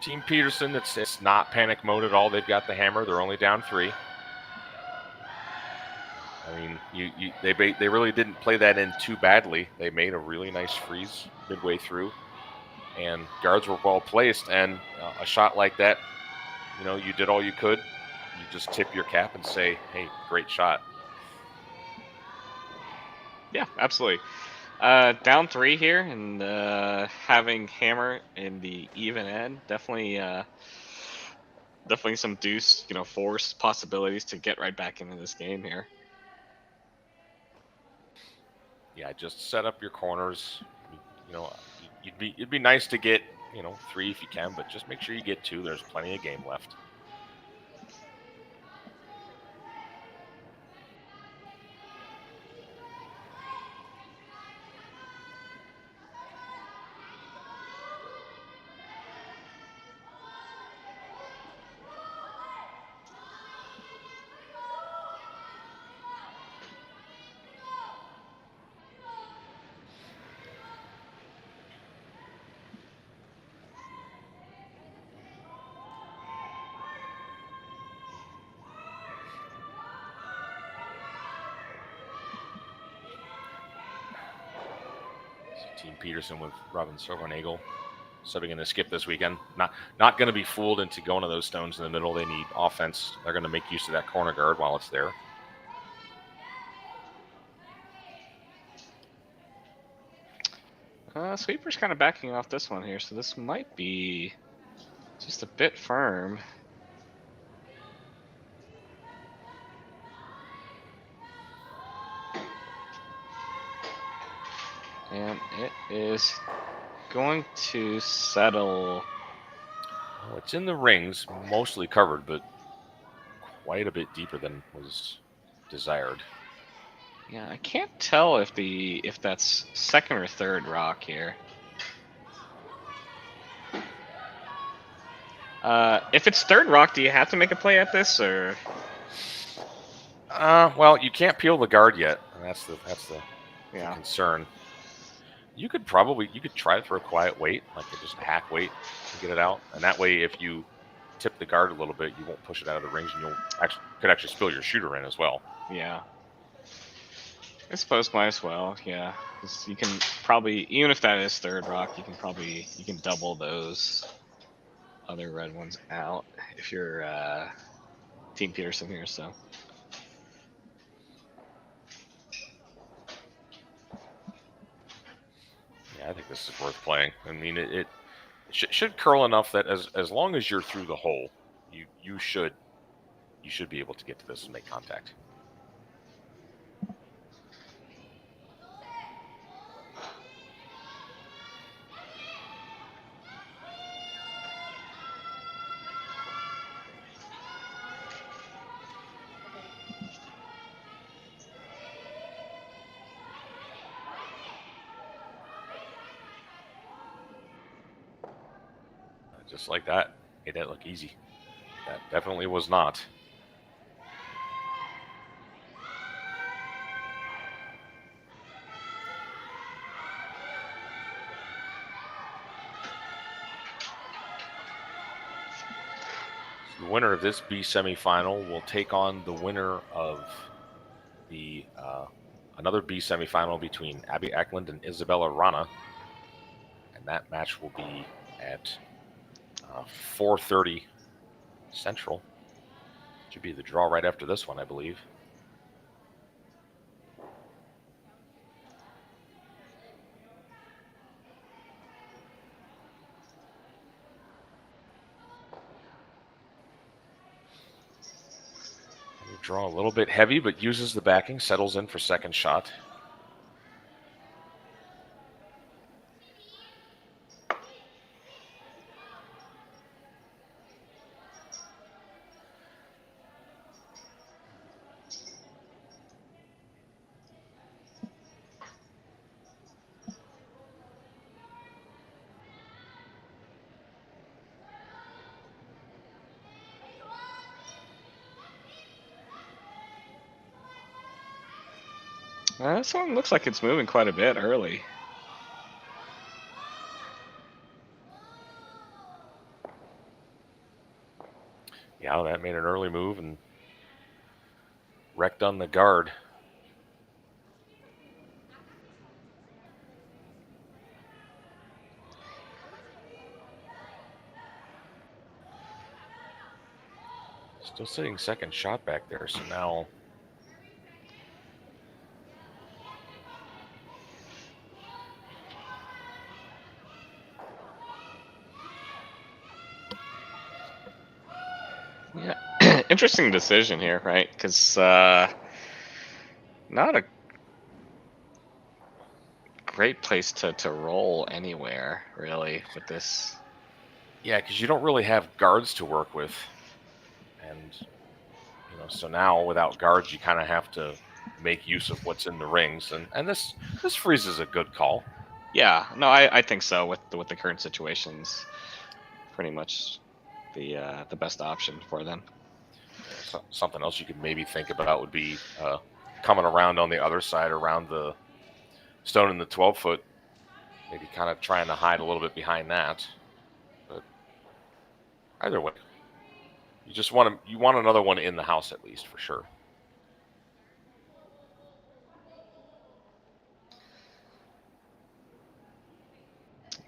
Team Peterson, it's not panic mode at all. They've got the hammer. They're only down 3. I mean, they really didn't play that in too badly. They made a really nice freeze midway through, and guards were well placed. And a shot like that, you did all you could. You just tip your cap and say, "Hey, great shot." Yeah, absolutely. Down 3 here, and having hammer in the even end, definitely some deuce, force possibilities to get right back into this game here. Yeah, just set up your corners. It'd be nice to get 3 if you can, but just make sure you get 2. There's plenty of game left. Team Peterson with Robin Silvernagel subbing in the skip this weekend. Not going to be fooled into going to those stones in the middle. They need offense. They're going to make use of that corner guard while it's there. Sweeper's kind of backing off this one here, so this might be just a bit firm. And it is going to settle. Well, it's in the rings, mostly covered, but quite a bit deeper than was desired. Yeah, I can't tell if that's second or third rock here. If it's third rock, do you have to make a play at this, or? Well, you can't peel the guard yet, and that's the Yeah. concern. You could try for a quiet wait, like just a hack wait to get it out, and that way, if you tip the guard a little bit, you won't push it out of the rings, and could actually spill your shooter in as well. Yeah. I suppose might as well, yeah. 'Cause you can probably, even if that is third rock, you can double those other red ones out if you're Team Peterson here, so. Yeah, I think this is worth playing. I mean, it should curl enough that as long as you're through the hole, you should be able to get to this and make contact. Just like that, made that look easy. That definitely was not. The winner of this B semifinal will take on the winner of the another B semifinal between Abby Eklund and Isabella Rana, and that match will be at 4:30 Central. Should be the draw right after this one, I believe. Draw a little bit heavy, but uses the backing, settles in for second shot. This one looks like it's moving quite a bit early. Yeah, that made an early move and wrecked on the guard. Still sitting second shot back there, so now Yeah, interesting decision here, right? Because not a great place to roll anywhere, really, with this. yeah, because you don't really have guards to work with, and so now without guards, you kind of have to make use of what's in the rings, and this freeze is a good call. Yeah, no, I think so with the current situations, pretty much the best option for them. So, something else you could maybe think about would be coming around on the other side, around the stone in the 12-foot, maybe kind of trying to hide a little bit behind that. But either way, you want another one in the house at least, for sure.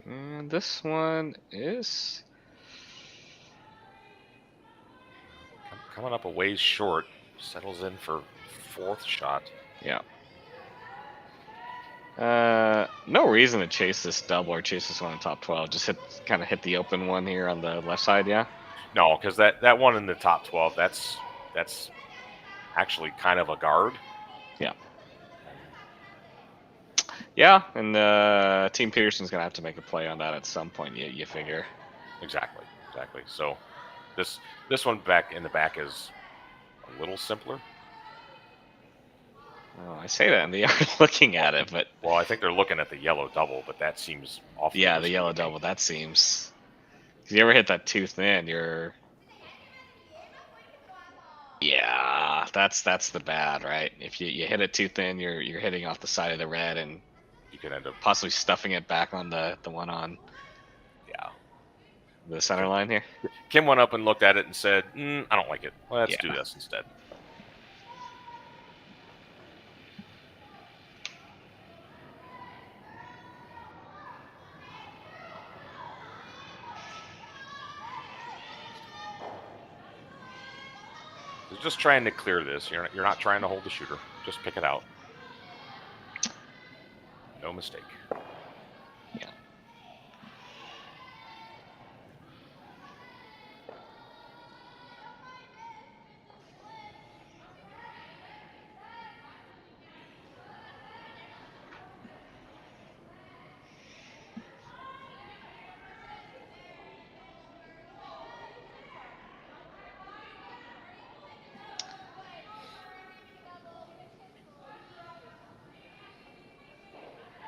And this one is Coming up a ways short, settles in for fourth shot. yeah. No reason to chase this double or chase this one in top 12. Just kind of hit the open one here on the left side, yeah. No, because that one in the top 12, that's actually kind of a guard. Yeah. Yeah, and Team Peterson's gonna have to make a play on that at some point. You figure. Exactly. So this one back in the back is a little simpler. Oh, I say that, and they are looking at it, but Well, I think they're looking at the yellow double, but that seems awful. yeah, the yellow double. That seems. If you ever hit that too thin, yeah, that's the bad, right? If you hit it too thin, you're hitting off the side of the red, and you could end up possibly stuffing it back on the one on the center line here. Kim went up and looked at it and said, I don't like it. Let's do this instead. So just trying to clear this. You're not trying to hold the shooter. Just pick it out. No mistake. Yeah.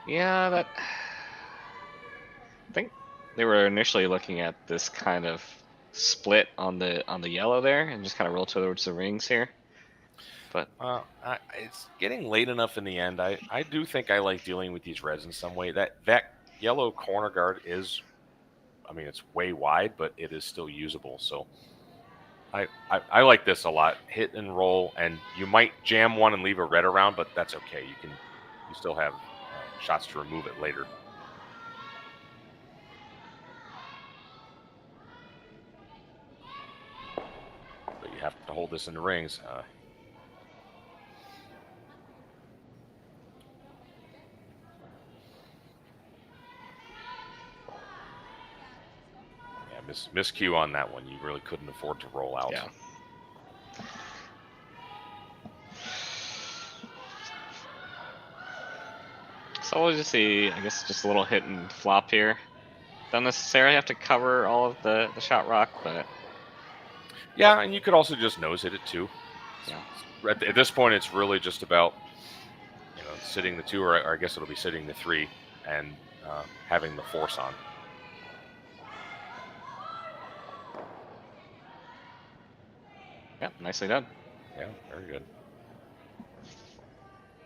Yeah, I think they were initially looking at this kind of split on the yellow there, and just kind of roll towards the rings here. But it's getting late enough in the end. I do think I like dealing with these reds in some way. That yellow corner guard is, it's way wide, but it is still usable. So I like this a lot. Hit and roll, and you might jam one and leave a red around, but that's okay. You still have shots to remove it later. But you have to hold this in the rings. Miscue on that one. You really couldn't afford to roll out. yeah. So we'll just see, I guess, just a little hit and flop here. Don't necessarily have to cover all of the shot rock, but yeah, and you could also just nose hit it too. yeah. At this point, it's really just about sitting the 2, or I guess it'll be sitting the 3, and having the force on. Yeah, nicely done. Yeah, very good.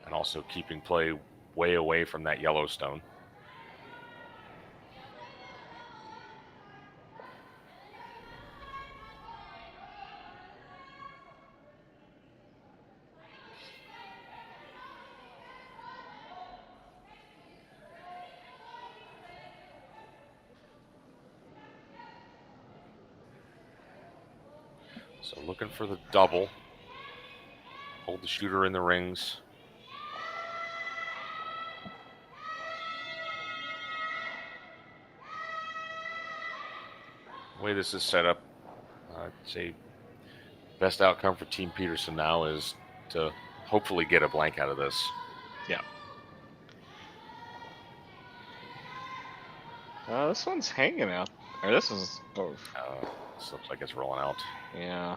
And also keeping play way away from that Yellowstone. So looking for the double. Hold the shooter in the rings. The way this is set up, I'd say best outcome for Team Peterson now is to hopefully get a blank out of this. Yeah. This one's hanging out. Or this is. Oh. This looks like it's rolling out. Yeah.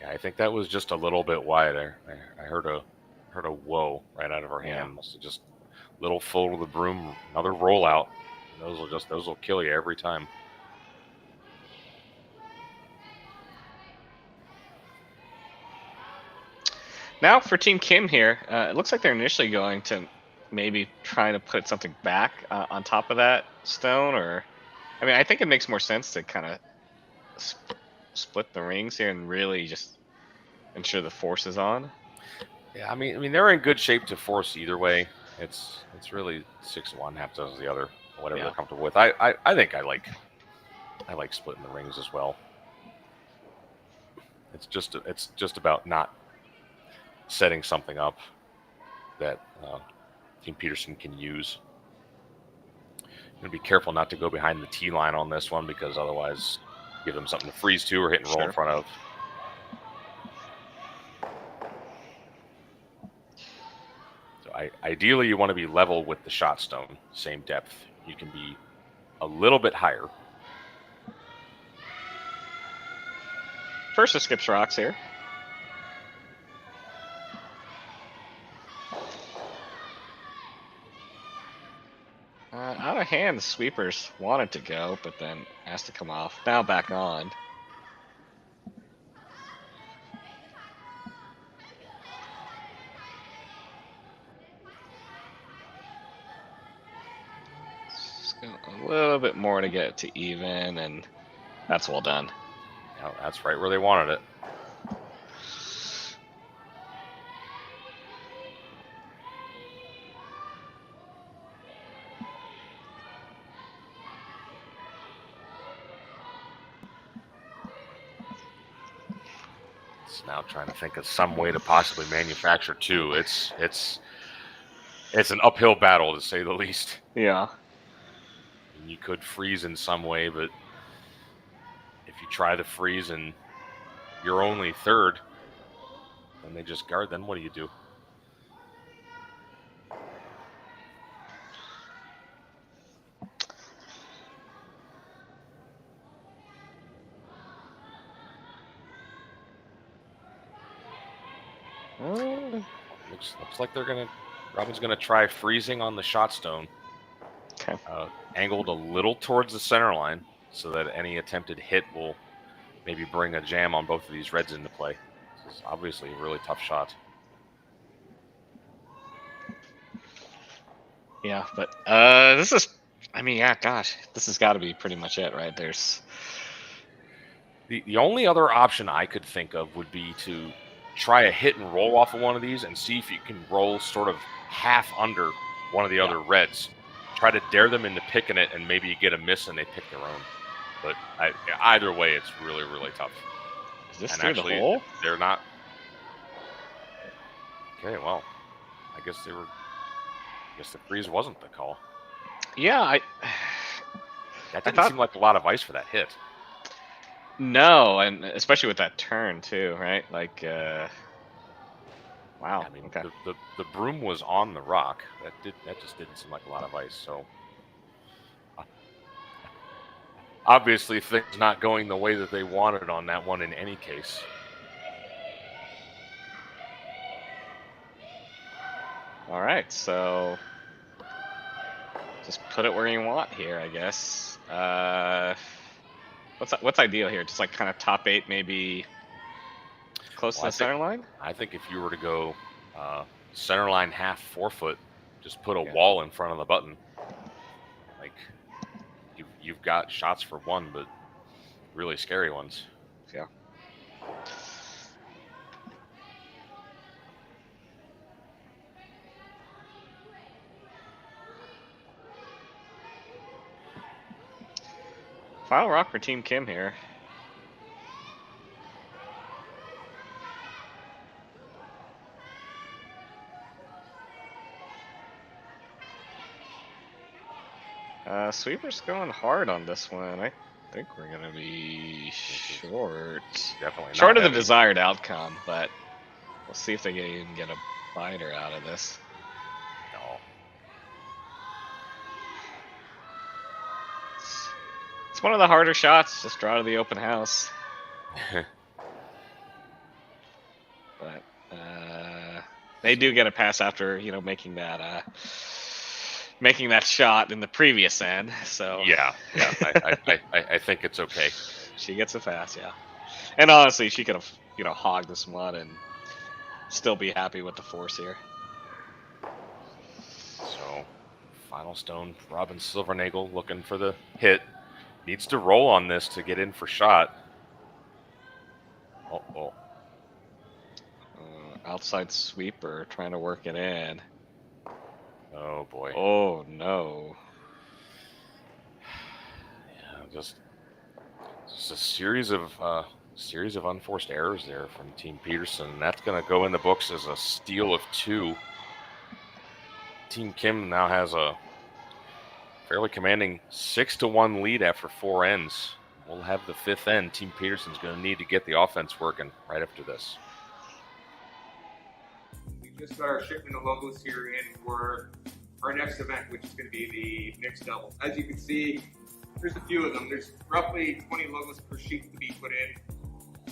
Yeah, I think that was just a little bit wide. I heard a whoa right out of her hand. Must have just little fold of the broom, another rollout. Those will kill you every time. Now for Team Kim here, it looks like they're initially going to maybe try to put something back on top of that stone, or I mean, I think it makes more sense to kind of split the rings here and really just ensure the force is on. Yeah, I mean they're in good shape to force either way. It's really 6-1, half dozen the other, whatever they're comfortable with. I think I like splitting the rings as well. It's just about not setting something up that Team Peterson can use. You're gonna be careful not to go behind the tee line on this one, because otherwise give them something to freeze to or hit and roll in front of. So ideally you want to be level with the shot stone, same depth. You can be a little bit higher. First, it skips rocks here. Out of hand, the sweepers wanted to go, but then has to come off. Now back on. Just a little bit more to get it to even, and that's well done. Yeah, that's right where they wanted it. Now trying to think of some way to possibly manufacture two. It's an uphill battle, to say the least. Yeah. You could freeze in some way, but if you try to freeze and you're only third, and they just guard, then what do you do? Looks like Robin's gonna try freezing on the shot stone. Okay. Angled a little towards the center line so that any attempted hit will maybe bring a jam on both of these reds into play. This is obviously a really tough shot. Yeah, but this is, I mean, yeah, gosh, this has got to be pretty much it, right? There's the only other option I could think of would be to try a hit and roll off of one of these and see if you can roll sort of half under one of the other reds. Try to dare them into picking it, and maybe you get a miss and they pick their own. But either way, it's really, really tough. Is this and through actually, the hole? They're not. Okay, well, I guess the freeze wasn't the call. Yeah, that didn't seem like a lot of ice for that hit. No, and especially with that turn too, right? Like, wow. I mean, okay. the broom was on the rock. That just didn't seem like a lot of ice. So obviously, things not going the way that they wanted on that one in any case. All right, so just put it where you want here, I guess. What's ideal here? Just like kind of top 8, maybe close to the center line? I think if you were to go center line half 4 foot, just put a wall in front of the button. Like you've got shots for one, but really scary ones. Yeah. Final rock for Team Kim here. Sweeper's going hard on this one. I think we're gonna be short. Definitely not Short of the heavy. desired outcome, but we'll see if they can even get a biter out of this. No. It's one of the harder shots. Just draw to the open house. But they do get a pass after making that shot in the previous end. So Yeah. I think it's okay. she gets a pass, yeah. And honestly, she could have hogged this one and still be happy with the force here. So, final stone, Robin Silvernagel looking for the hit. Needs to roll on this to get in for shot. Oh. Outside sweeper trying to work it in. Oh boy. Oh no. Yeah, just a series of unforced errors there from Team Peterson. And that's going to go in the books as a steal of 2. Team Kim now has a fairly commanding 6-1 lead after 4 ends. We'll have the 5th end. Team Peterson's going to need to get the offense working right after this. We just got our shipment of logos here in for our next event, which is going to be the mixed doubles. As you can see, there's a few of them. There's roughly 20 logos per sheet to be put in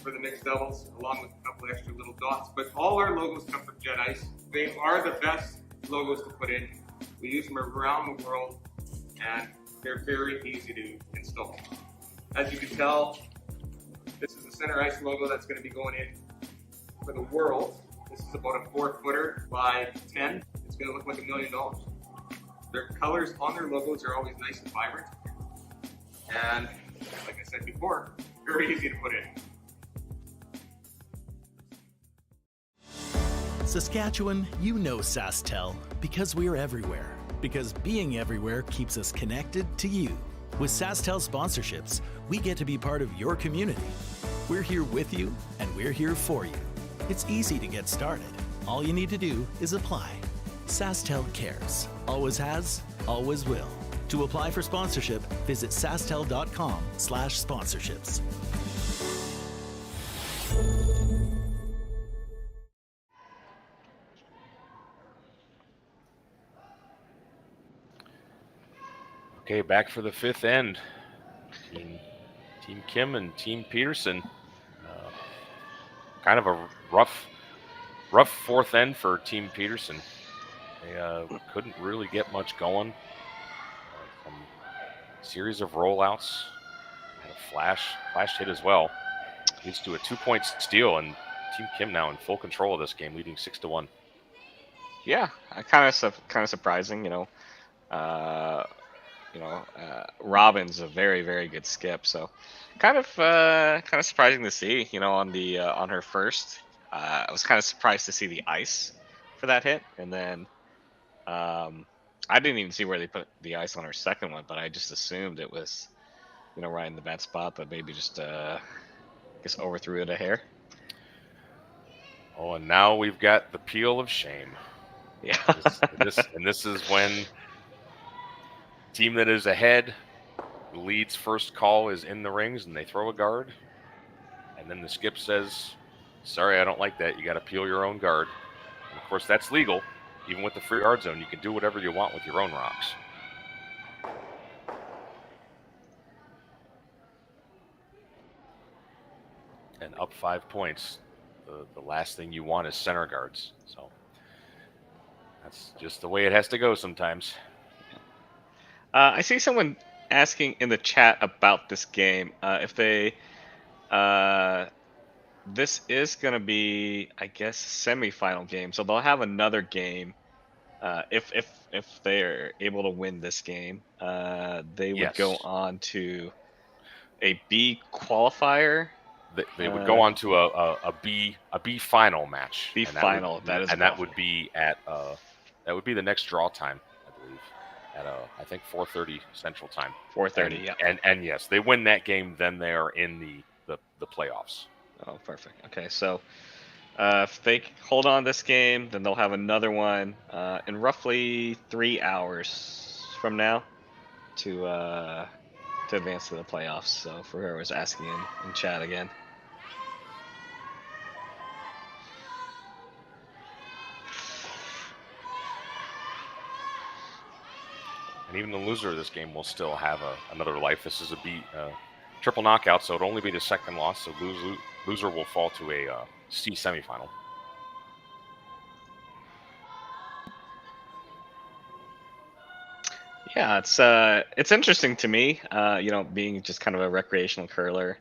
for the mixed doubles, along with a couple extra little dots. But all our logos come from Jet Ice. They are the best logos to put in. We use them around the world, and they're very easy to install. As you can tell, this is the center ice logo that's going to be going in for the world. This is about a 4-footer by 10. It's going to look like $1 million. Their colors on their logos are always nice and vibrant. And like I said before, very easy to put in. Saskatchewan, you know Sasktel because we're everywhere. Because being everywhere keeps us connected to you. With Sasktel sponsorships, we get to be part of your community. We're here with you, and we're here for you. It's easy to get started. All you need to do is apply. Sasktel cares. Always has, always will. To apply for sponsorship, visit sastel.com/sponsorships. Okay, back for the 5th end. Team Kim and Team Peterson. Kind of a rough 4th end for Team Peterson. They couldn't really get much going. Some series of rollouts. Had a flash hit as well. Leads to a 2-point steal, and Team Kim now in full control of this game, leading 6-1. Yeah, kind of surprising, Robin's a very, very good skip, so kind of surprising to see, on her first. I was kind of surprised to see the ice for that hit, and then I didn't even see where they put the ice on her second one, but I just assumed it was, right in the bad spot, but maybe just overthrew it a hair. Oh, and now we've got the peel of shame. Yeah. This is when team that is ahead, leads first call is in the rings, and they throw a guard. And then the skip says, sorry, I don't like that. You got to peel your own guard. And of course, that's legal. Even with the free guard zone, you can do whatever you want with your own rocks. And up 5 points. The last thing you want is center guards. So that's just the way it has to go sometimes. I see someone asking in the chat about this game. If they, this is gonna be, I guess, a semifinal game, so they'll have another game. If they are able to win this game, they would go on to a B qualifier. They would go on to a B final match. B final. That would be at that would be the next draw time, I believe. At I think 4:30 Central Time. 4:30, yeah. And yes, they win that game, then they are in the playoffs. Oh, perfect. Okay, so if they hold on this game, then they'll have another one in roughly 3 hours from now. to advance to the playoffs. So for whoever was asking in chat again. And even the loser of this game will still have another life. This is a triple knockout, so it'll only be the second loss. So loser will fall to a C semifinal. Yeah, it's interesting to me. Being just kind of a recreational curler.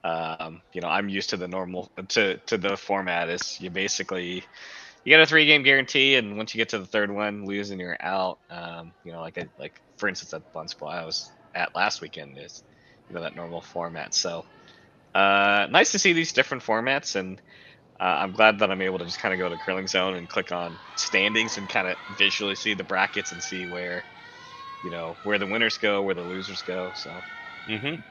I'm used to the normal to the format is you get a 3-game guarantee, and once you get to the third one, lose and you're out. Like for instance at Bunsport I was at last weekend is that normal format. So nice to see these different formats, and I'm glad that I'm able to just kind of go to Curling Zone and click on standings and kind of visually see the brackets and see where the winners go, where the losers go. So. Mm-hmm.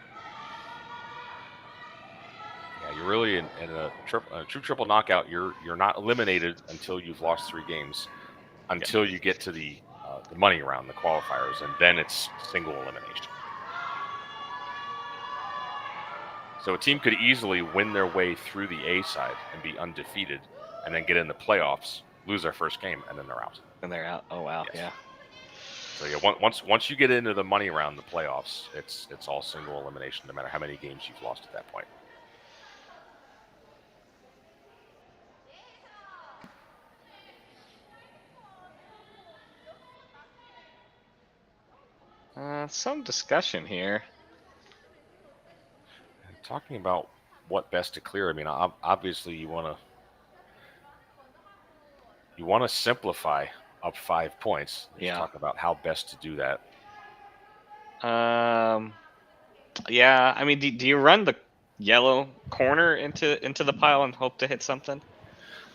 Yeah, you're really in a true triple knockout. You're not eliminated until you've lost 3 games, until you get to the money round, the qualifiers, and then it's single elimination. So a team could easily win their way through the A side and be undefeated, and then get in the playoffs, lose their first game, and then they're out. And they're out. Oh wow, yes. Yeah. So yeah, once you get into the money round, the playoffs, it's all single elimination, no matter how many games you've lost at that point. Some discussion here. Talking about what best to clear. I mean, obviously you want to simplify up 5 points. Let's talk about how best to do that. Yeah. I mean, do you run the yellow corner into the pile and hope to hit something?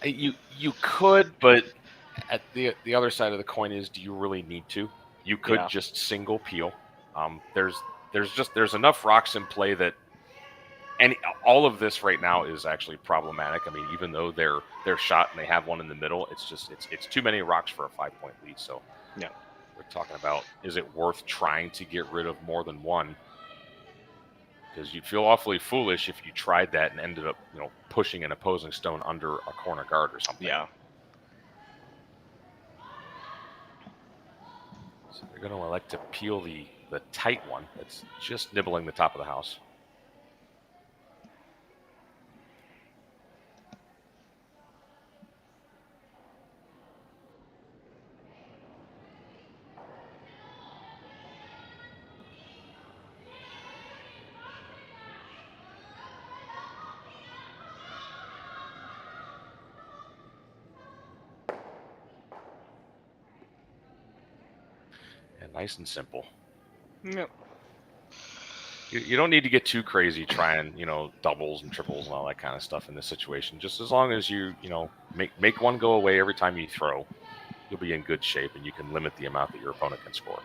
You could, but at the other side of the coin is, do you really need to? You could just single peel. There's enough rocks in play that, and all of this right now is actually problematic. I mean, even though they're shot and they have one in the middle, it's too many rocks for a 5-point lead. So yeah, we're talking about, is it worth trying to get rid of more than one? Because you'd feel awfully foolish if you tried that and ended up pushing an opposing stone under a corner guard or something. Yeah. So they're going to elect to peel the tight one that's just nibbling the top of the house. Nice and simple. Yep. You don't need to get too crazy trying, doubles and triples and all that kind of stuff in this situation. Just as long as you make one go away every time you throw, you'll be in good shape, and you can limit the amount that your opponent can score.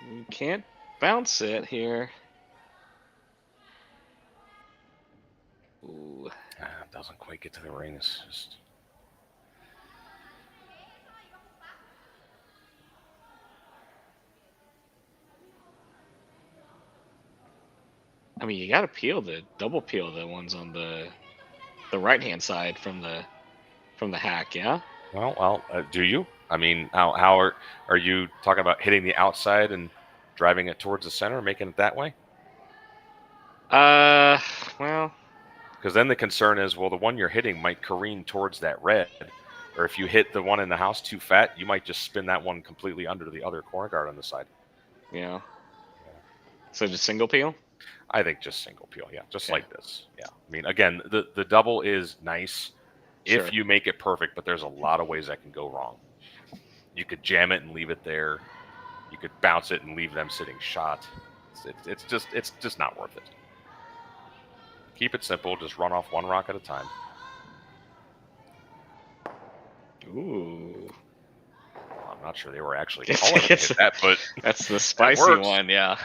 You can't bounce it here. Ooh. It doesn't quite get to the ring. It's just... I mean, you got to double peel the ones on the right-hand side from the hack, yeah? Well, do you? I mean, how are you talking about hitting the outside and driving it towards the center, making it that way? Well, because then the concern is, well, the one you're hitting might careen towards that red, or if you hit the one in the house too fat, you might just spin that one completely under the other corner guard on the side. Yeah. So just single peel? I think just single peel, yeah, just like this. Yeah, I mean, again, the double is nice if you make it perfect, but there's a lot of ways that can go wrong. You could jam it and leave it there. You could bounce it and leave them sitting shot. It's just not worth it. Keep it simple. Just run off one rock at a time. Ooh. I'm not sure they were actually calling to hit that, but that's the spicy one, yeah.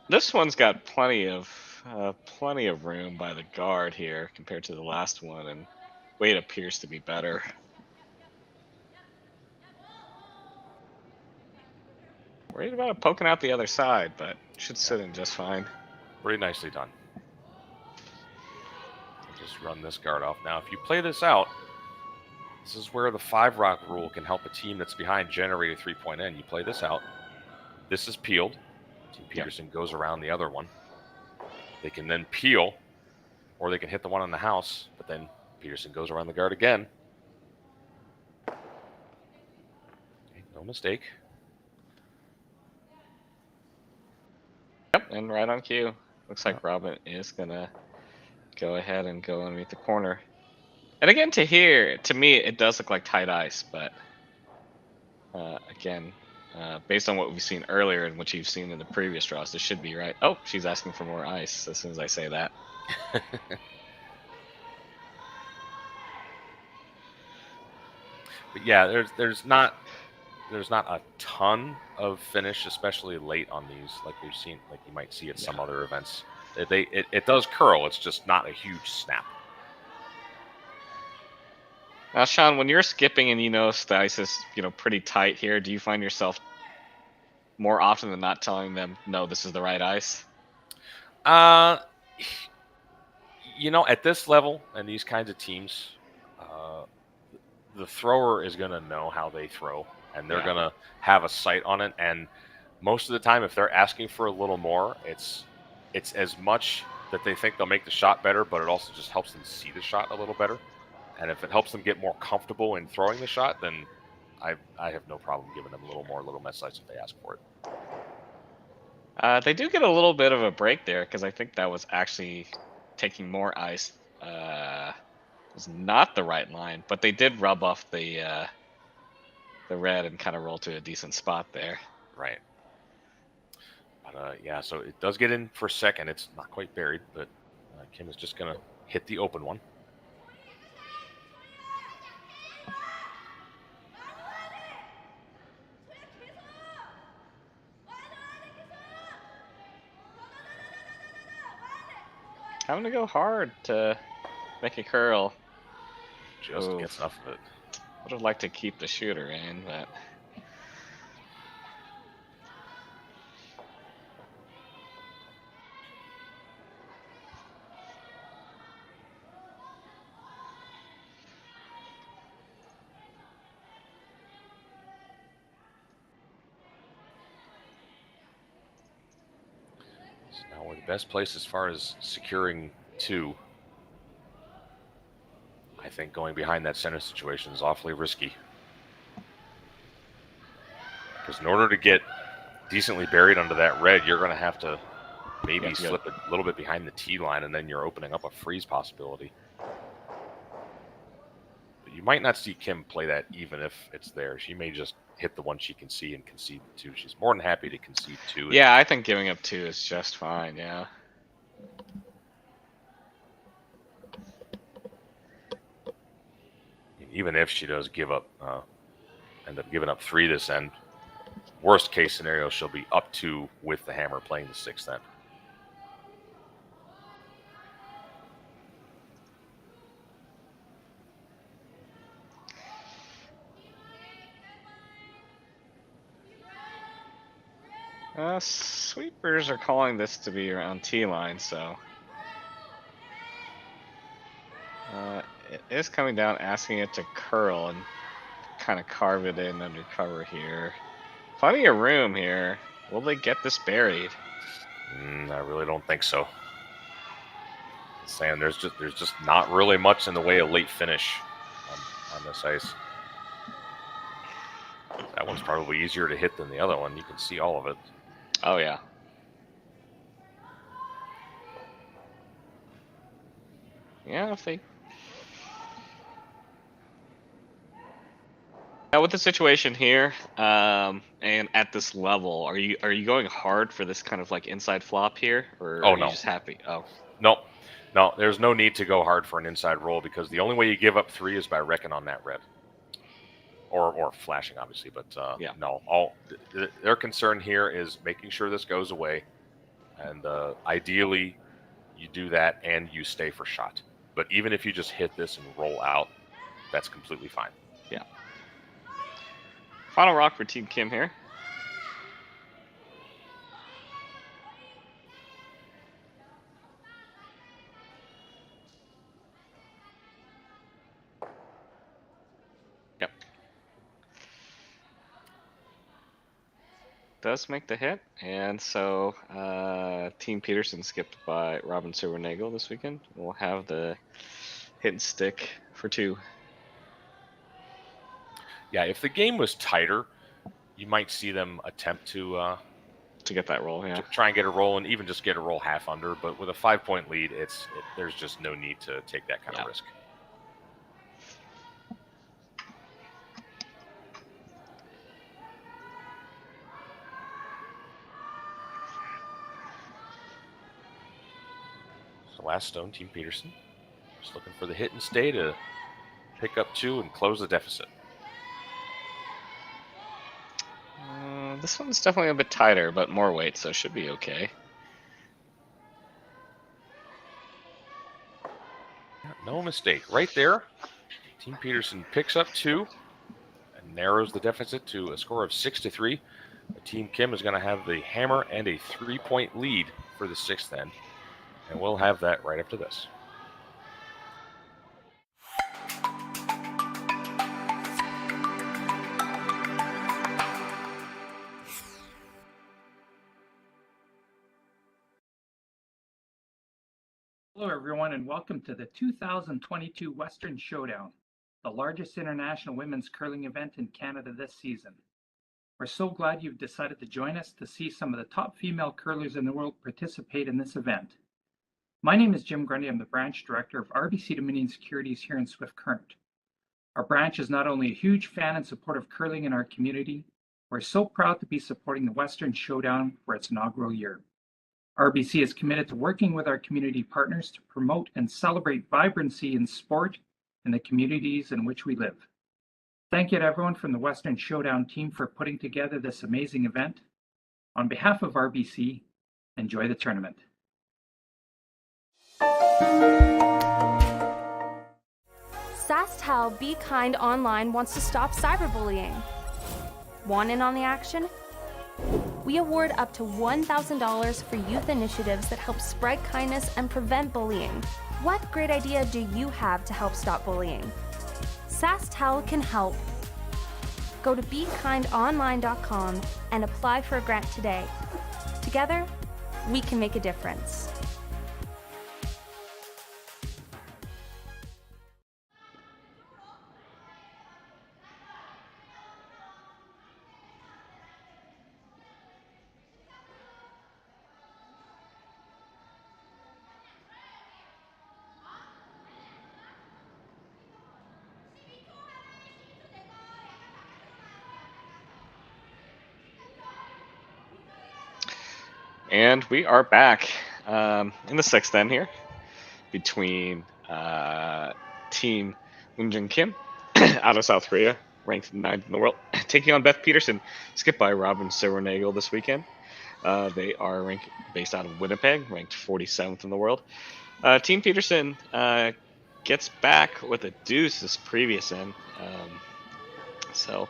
This one's got plenty of room by the guard here compared to the last one, and weight appears to be better. Worried about it poking out the other side, but should sit in just fine. Pretty nicely done. Just run this guard off. Now, if you play this out, this is where the 5-rock rule can help a team that's behind generate a 3-point end. You play this out. This is peeled. Team Peterson goes around the other one. They can then peel, or they can hit the one on the house, but then Peterson goes around the guard again. Okay, no mistake. Yep, and right on cue. Looks like Robin is gonna go ahead and go underneath the corner. And again, to me, it does look like tight ice, but again, based on what we've seen earlier and what you've seen in the previous draws, this should be right. Oh, she's asking for more ice as soon as I say that. But yeah, there's not a ton of finish, especially late on these, like we've seen, like you might see at some other events. It does curl. It's just not a huge snap. Now, Sean, when you're skipping and you notice the ice is pretty tight here, do you find yourself more often than not telling them, no, this is the right ice? At this level and these kinds of teams, the thrower is going to know how they throw, and they're going to have a sight on it. And most of the time, if they're asking for a little more, it's as much that they think they'll make the shot better, but it also just helps them see the shot a little better. And if it helps them get more comfortable in throwing the shot, then I have no problem giving them a little less ice if they ask for it. They do get a little bit of a break there, because I think that was actually taking more ice. Was not the right line, but they did rub off the red and kind of roll to a decent spot there. Right. But yeah, so it does get in for a second. It's not quite buried, but Kim is just going to hit the open one. Having to go hard to make it curl. Just gets enough of it. Would have liked to keep the shooter in, but so now we're the best place as far as securing 2. I think going behind that center situation is awfully risky. Because in order to get decently buried under that red, you're going to have to maybe slip a little bit behind the tee line, and then you're opening up a freeze possibility. But you might not see Kim play that even if it's there. She may just hit the one she can see and concede the 2. She's more than happy to concede 2. Yeah, I think giving up 2 is just fine, yeah. Even if she does give up, end up giving up 3 this end, worst case scenario, she'll be up 2 with the hammer playing the 6th end. Sweepers are calling this to be around T-line, so it is coming down, asking it to curl and kind of carve it in under cover here. Plenty of room here. Will they get this buried? I really don't think so. saying there's just not really much in the way of late finish on this ice. That one's probably easier to hit than the other one. You can see all of it. Oh yeah. Yeah, if they. Now with the situation here, and at this level, are you going hard for this kind of like inside flop here, or are you just happy? Oh, no, there's no need to go hard for an inside roll because the only way you give up 3 is by wrecking on that red, or flashing, obviously. But yeah. No, their concern here is making sure this goes away, and ideally, you do that and you stay for shot. But even if you just hit this and roll out, that's completely fine. Yeah. Final rock for Team Kim here. Yep. Does make the hit, and so Team Peterson skipped by Robin Silvernagel this weekend. We'll have the hit and stick for 2. Yeah, if the game was tighter, you might see them attempt to get that roll. Yeah, try and get a roll, and even just get a roll half under. But with a 5-point lead, there's just no need to take that kind of risk. So last stone, Team Peterson, just looking for the hit and stay to pick up 2 and close the deficit. This one's definitely a bit tighter, but more weight, so it should be okay. No mistake. Right there, Team Peterson picks up 2 and narrows the deficit to a score of 6-3. Team Kim is going to have the hammer and a 3-point lead for the 6th end, and we'll have that right after this. Hello, everyone, and welcome to the 2022 Western Showdown, the largest international women's curling event in Canada this season. We're so glad you've decided to join us to see some of the top female curlers in the world participate in this event. My name is Jim Grundy. I'm the branch director of RBC Dominion Securities here in Swift Current. Our branch is not only a huge fan and support of curling in our community, we're so proud to be supporting the Western Showdown for its inaugural year. RBC is committed to working with our community partners to promote and celebrate vibrancy in sport in the communities in which we live. Thank you to everyone from the Western Showdown team for putting together this amazing event. On behalf of RBC, enjoy the tournament. Sasktel Be Kind Online wants to stop cyberbullying. Want in on the action? We award up to $1,000 for youth initiatives that help spread kindness and prevent bullying. What great idea do you have to help stop bullying? Sasktel can help. Go to BeKindOnline.com and apply for a grant today. Together, we can make a difference. And we are back in the 6th end here between Team Eunjung Kim out of South Korea, ranked 9th in the world, taking on Beth Peterson, skipped by Robin Silvernagel this weekend. They are based out of Winnipeg, ranked 47th in the world. Team Peterson gets back with a deuce this previous end, so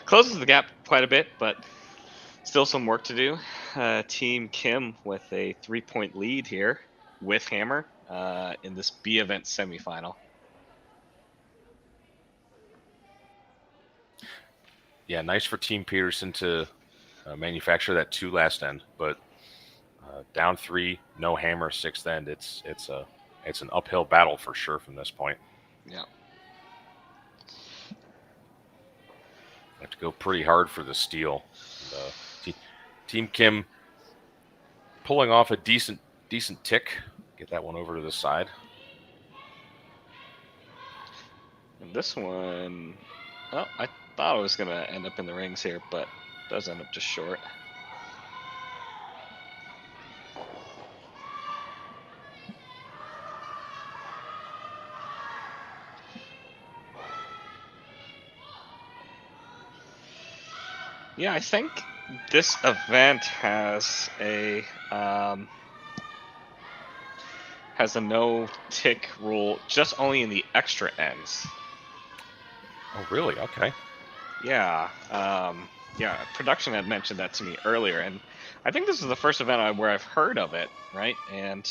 closes the gap quite a bit, but still some work to do. Team Kim with a 3-point lead here with hammer in this B event semifinal. Yeah, nice for Team Peterson to manufacture that 2 last end, but down 3, no hammer, 6th end. It's a it's an uphill battle for sure from this point. Yeah. Have to go pretty hard for the steal. And, Team Kim pulling off a decent tick. Get that one over to the side. And this one, well, I thought it was going to end up in the rings here, but it does end up just short. Yeah, I think this event has a no tick rule, just only in the extra ends. Oh, really? Okay. Yeah. Yeah. Production had mentioned that to me earlier, and I think this is the first event where I've heard of it, right? And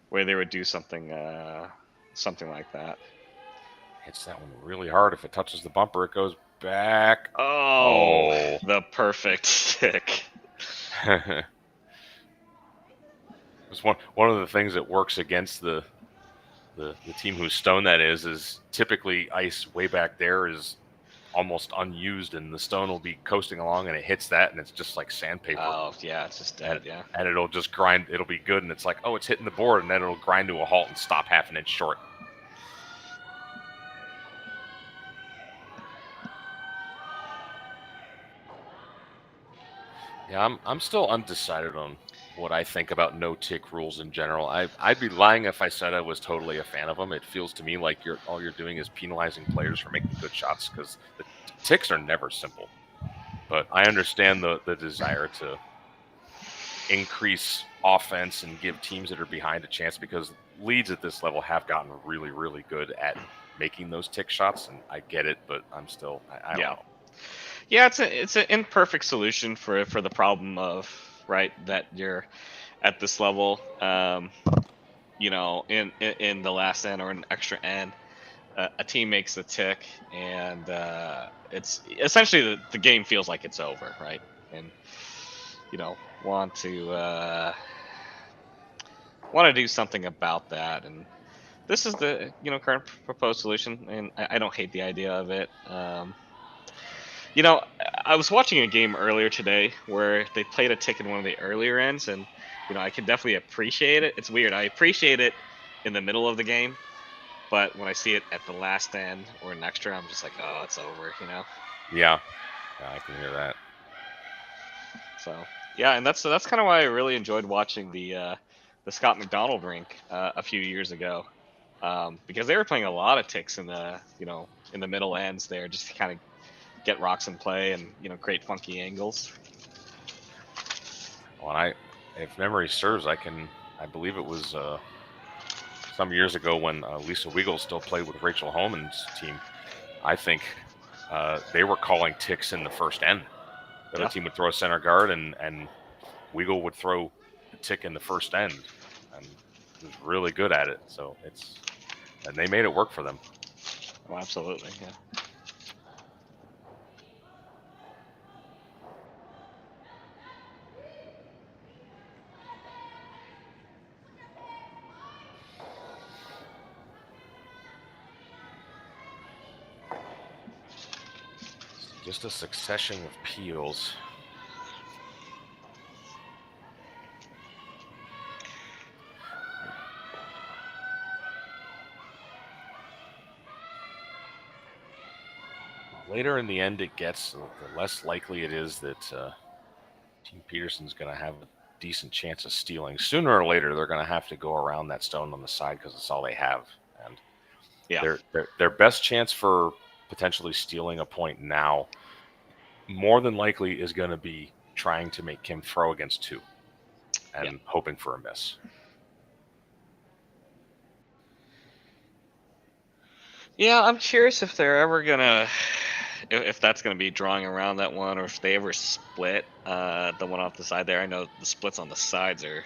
where they would do something like that. Hits that one really hard. If it touches the bumper, it goes back. Oh. The perfect stick. It's one of the things that works against the team whose stone that is typically ice way back there is almost unused, and the stone will be coasting along, and it hits that, and it's just like sandpaper. Oh, yeah, it's just dead, yeah. And it'll just grind. It'll be good, and it's like, oh, it's hitting the board, and then it'll grind to a halt and stop half an inch short. Yeah, I'm still undecided on what I think about no-tick rules in general. I'd be lying if I said I was totally a fan of them. It feels to me like all you're doing is penalizing players for making good shots, because the ticks are never simple. But I understand the desire to increase offense and give teams that are behind a chance, because leads at this level have gotten really, really good at making those tick shots, and I get it, but I'm still I don't know. Yeah, it's an imperfect solution for the problem of, right, that you're at this level, you know, in the last end or an extra end, a team makes the tick, and it's essentially the game feels like it's over, right? And you know, want to do something about that, and this is the current proposed solution, and I don't hate the idea of it. You know, I was watching a game earlier today where they played a tick in one of the earlier ends, and I can definitely appreciate it. It's weird. I appreciate it in the middle of the game, but when I see it at the last end or an extra, I'm just like, oh, it's over, Yeah, I can hear that. So yeah, and that's kind of why I really enjoyed watching the Scott McDonald rink a few years ago, because they were playing a lot of ticks in the in the middle ends there, just to kind of get rocks in play and create funky angles. Well, if memory serves, I believe it was some years ago when Lisa Weigel still played with Rachel Holman's team. I think they were calling ticks in the first end. The other team would throw a center guard, and Weigel would throw a tick in the first end, and he was really good at it. So and they made it work for them. Oh, absolutely, yeah. Just a succession of peels. Later in the end it gets, the less likely it is that Team Peterson's going to have a decent chance of stealing. Sooner or later, they're going to have to go around that stone on the side, because it's all they have. And their best chance for potentially stealing a point now, more than likely, is going to be trying to make Kim throw against two and hoping for a miss. Yeah, I'm curious if they're ever gonna, if that's gonna be drawing around that one, or if they ever split the one off the side there. I know the splits on the sides are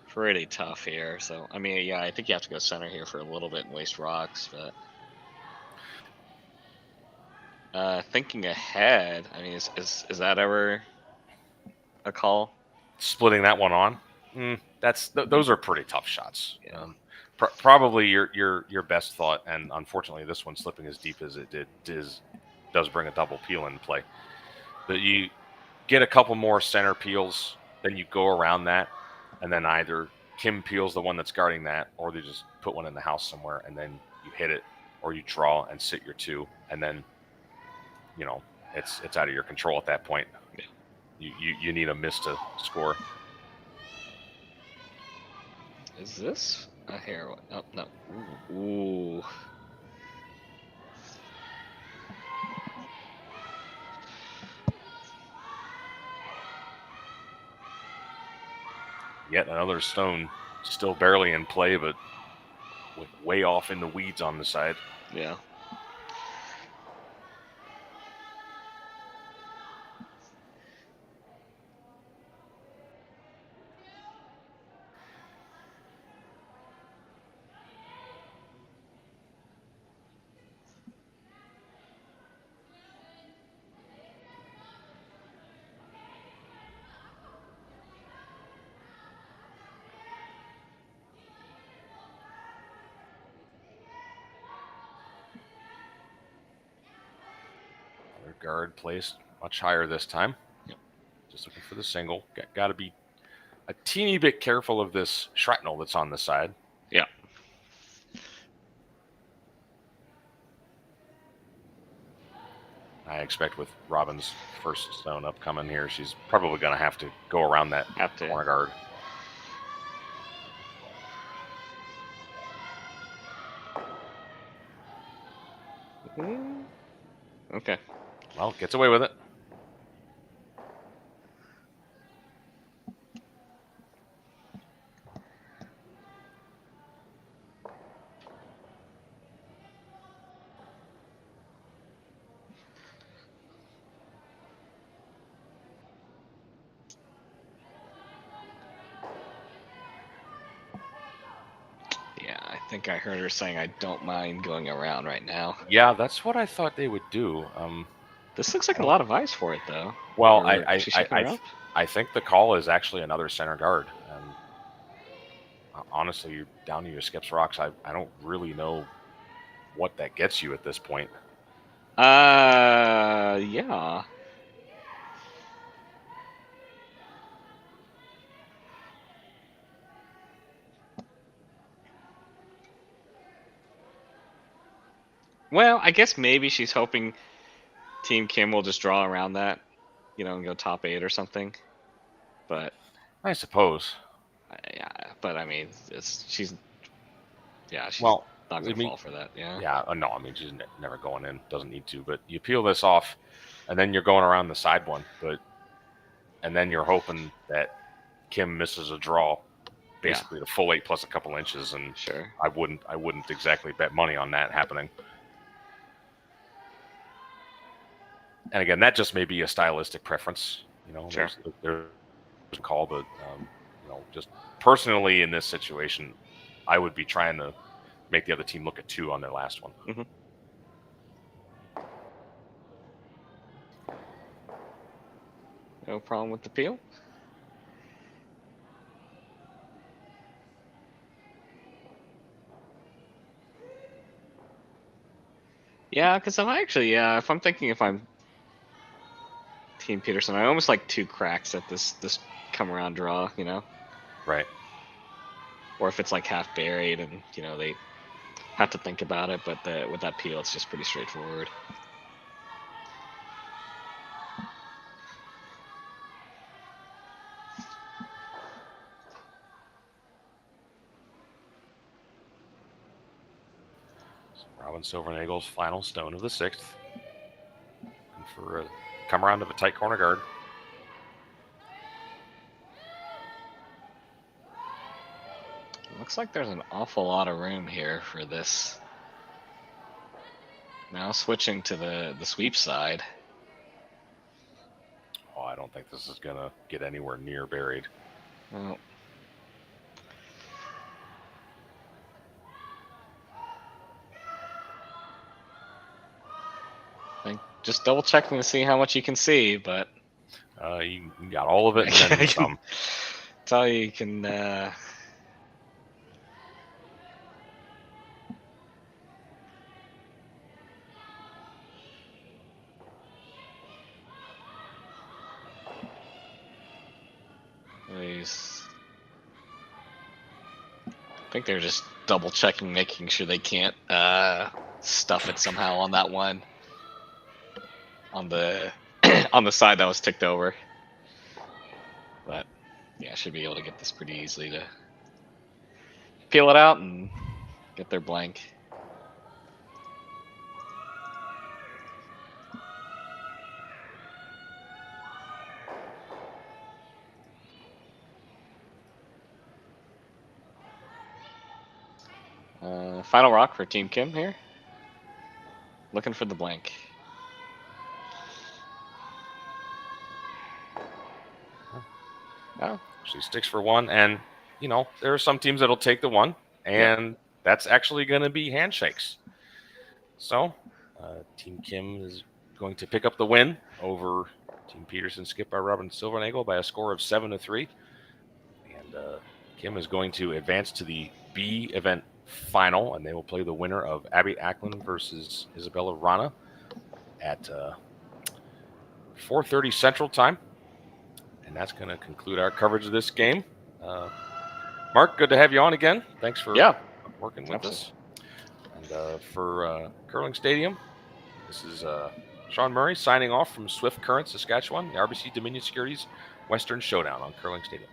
pretty tough here. So I mean, yeah, I think you have to go center here for a little bit and waste rocks, but. Thinking ahead, I mean, is that ever a call? Splitting that one on? those are pretty tough shots. Yeah. Probably your best thought, and unfortunately this one slipping as deep as it does bring a double peel into play. But you get a couple more center peels, then you go around that, and then either Kim peels the one that's guarding that, or they just put one in the house somewhere, and then you hit it, or you draw and sit your 2, and then it's out of your control at that point. Yeah. You need a miss to score. Is this a hair? Oh, no. Ooh. Yet another stone, still barely in play, but way off in the weeds on the side. Yeah. Guard placed much higher this time. Yep. Just looking for the single. Got to be a teeny bit careful of this shrapnel that's on the side. Yeah. I expect with Robin's first stone upcoming here, she's probably going to have to go around that corner guard. Okay. Well, gets away with it. Yeah, I think I heard her saying I don't mind going around right now. Yeah, that's what I thought they would do. This looks like a lot of ice for it, though. Well, Or I think the call is actually another center guard. Honestly, you're down to your skips rocks. I don't really know what that gets you at this point. Yeah. Well, I guess maybe she's hoping Team Kim will just draw around that, and go top 8 or something. But I suppose. Yeah, but I mean, she's not gonna fall for that. Yeah. Yeah. No, I mean she's never going in. Doesn't need to. But you peel this off, and then you're going around the side one. And then you're hoping that Kim misses a draw, basically the full 8 plus a couple inches. And sure, I wouldn't exactly bet money on that happening. And again, that just may be a stylistic preference. Sure. There's a call, but just personally in this situation, I would be trying to make the other team look at 2 on their last one. Mm-hmm. No problem with the peel. Yeah, because if I'm thinking if I'm Team Peterson, I almost like 2 cracks at this come around draw, Right. Or if it's like half buried and they have to think about it, but with that peel, it's just pretty straightforward. Robin Silvernagel's final stone of the 6th. And for a come around of a tight corner guard. Looks like there's an awful lot of room here for this. Now switching to the sweep side. Oh, I don't think this is going to get anywhere near buried. Well, just double checking to see how much you can see, but you got all of it and then some. That's all you can. I think they're just double checking, making sure they can't stuff it somehow on that one. On the on the side that was ticked over. But yeah, I should be able to get this pretty easily to peel it out and get their blank. Final rock for Team Kim here. Looking for the blank. Oh, she sticks for one, and you know there are some teams that'll take the one, and that's actually going to be handshakes. So, Team Kim is going to pick up the win over Team Peterson, skipped by Robin Silvernagel by a score of 7-3, and Kim is going to advance to the B event final, and they will play the winner of Abby Ackland versus Isabella Rana at 4:30 Central Time. And that's going to conclude our coverage of this game. Mark, good to have you on again. Thanks for working with us. And for Curling Stadium, this is Sean Murray signing off from Swift Current, Saskatchewan, the RBC Dominion Securities Western Showdown on Curling Stadium.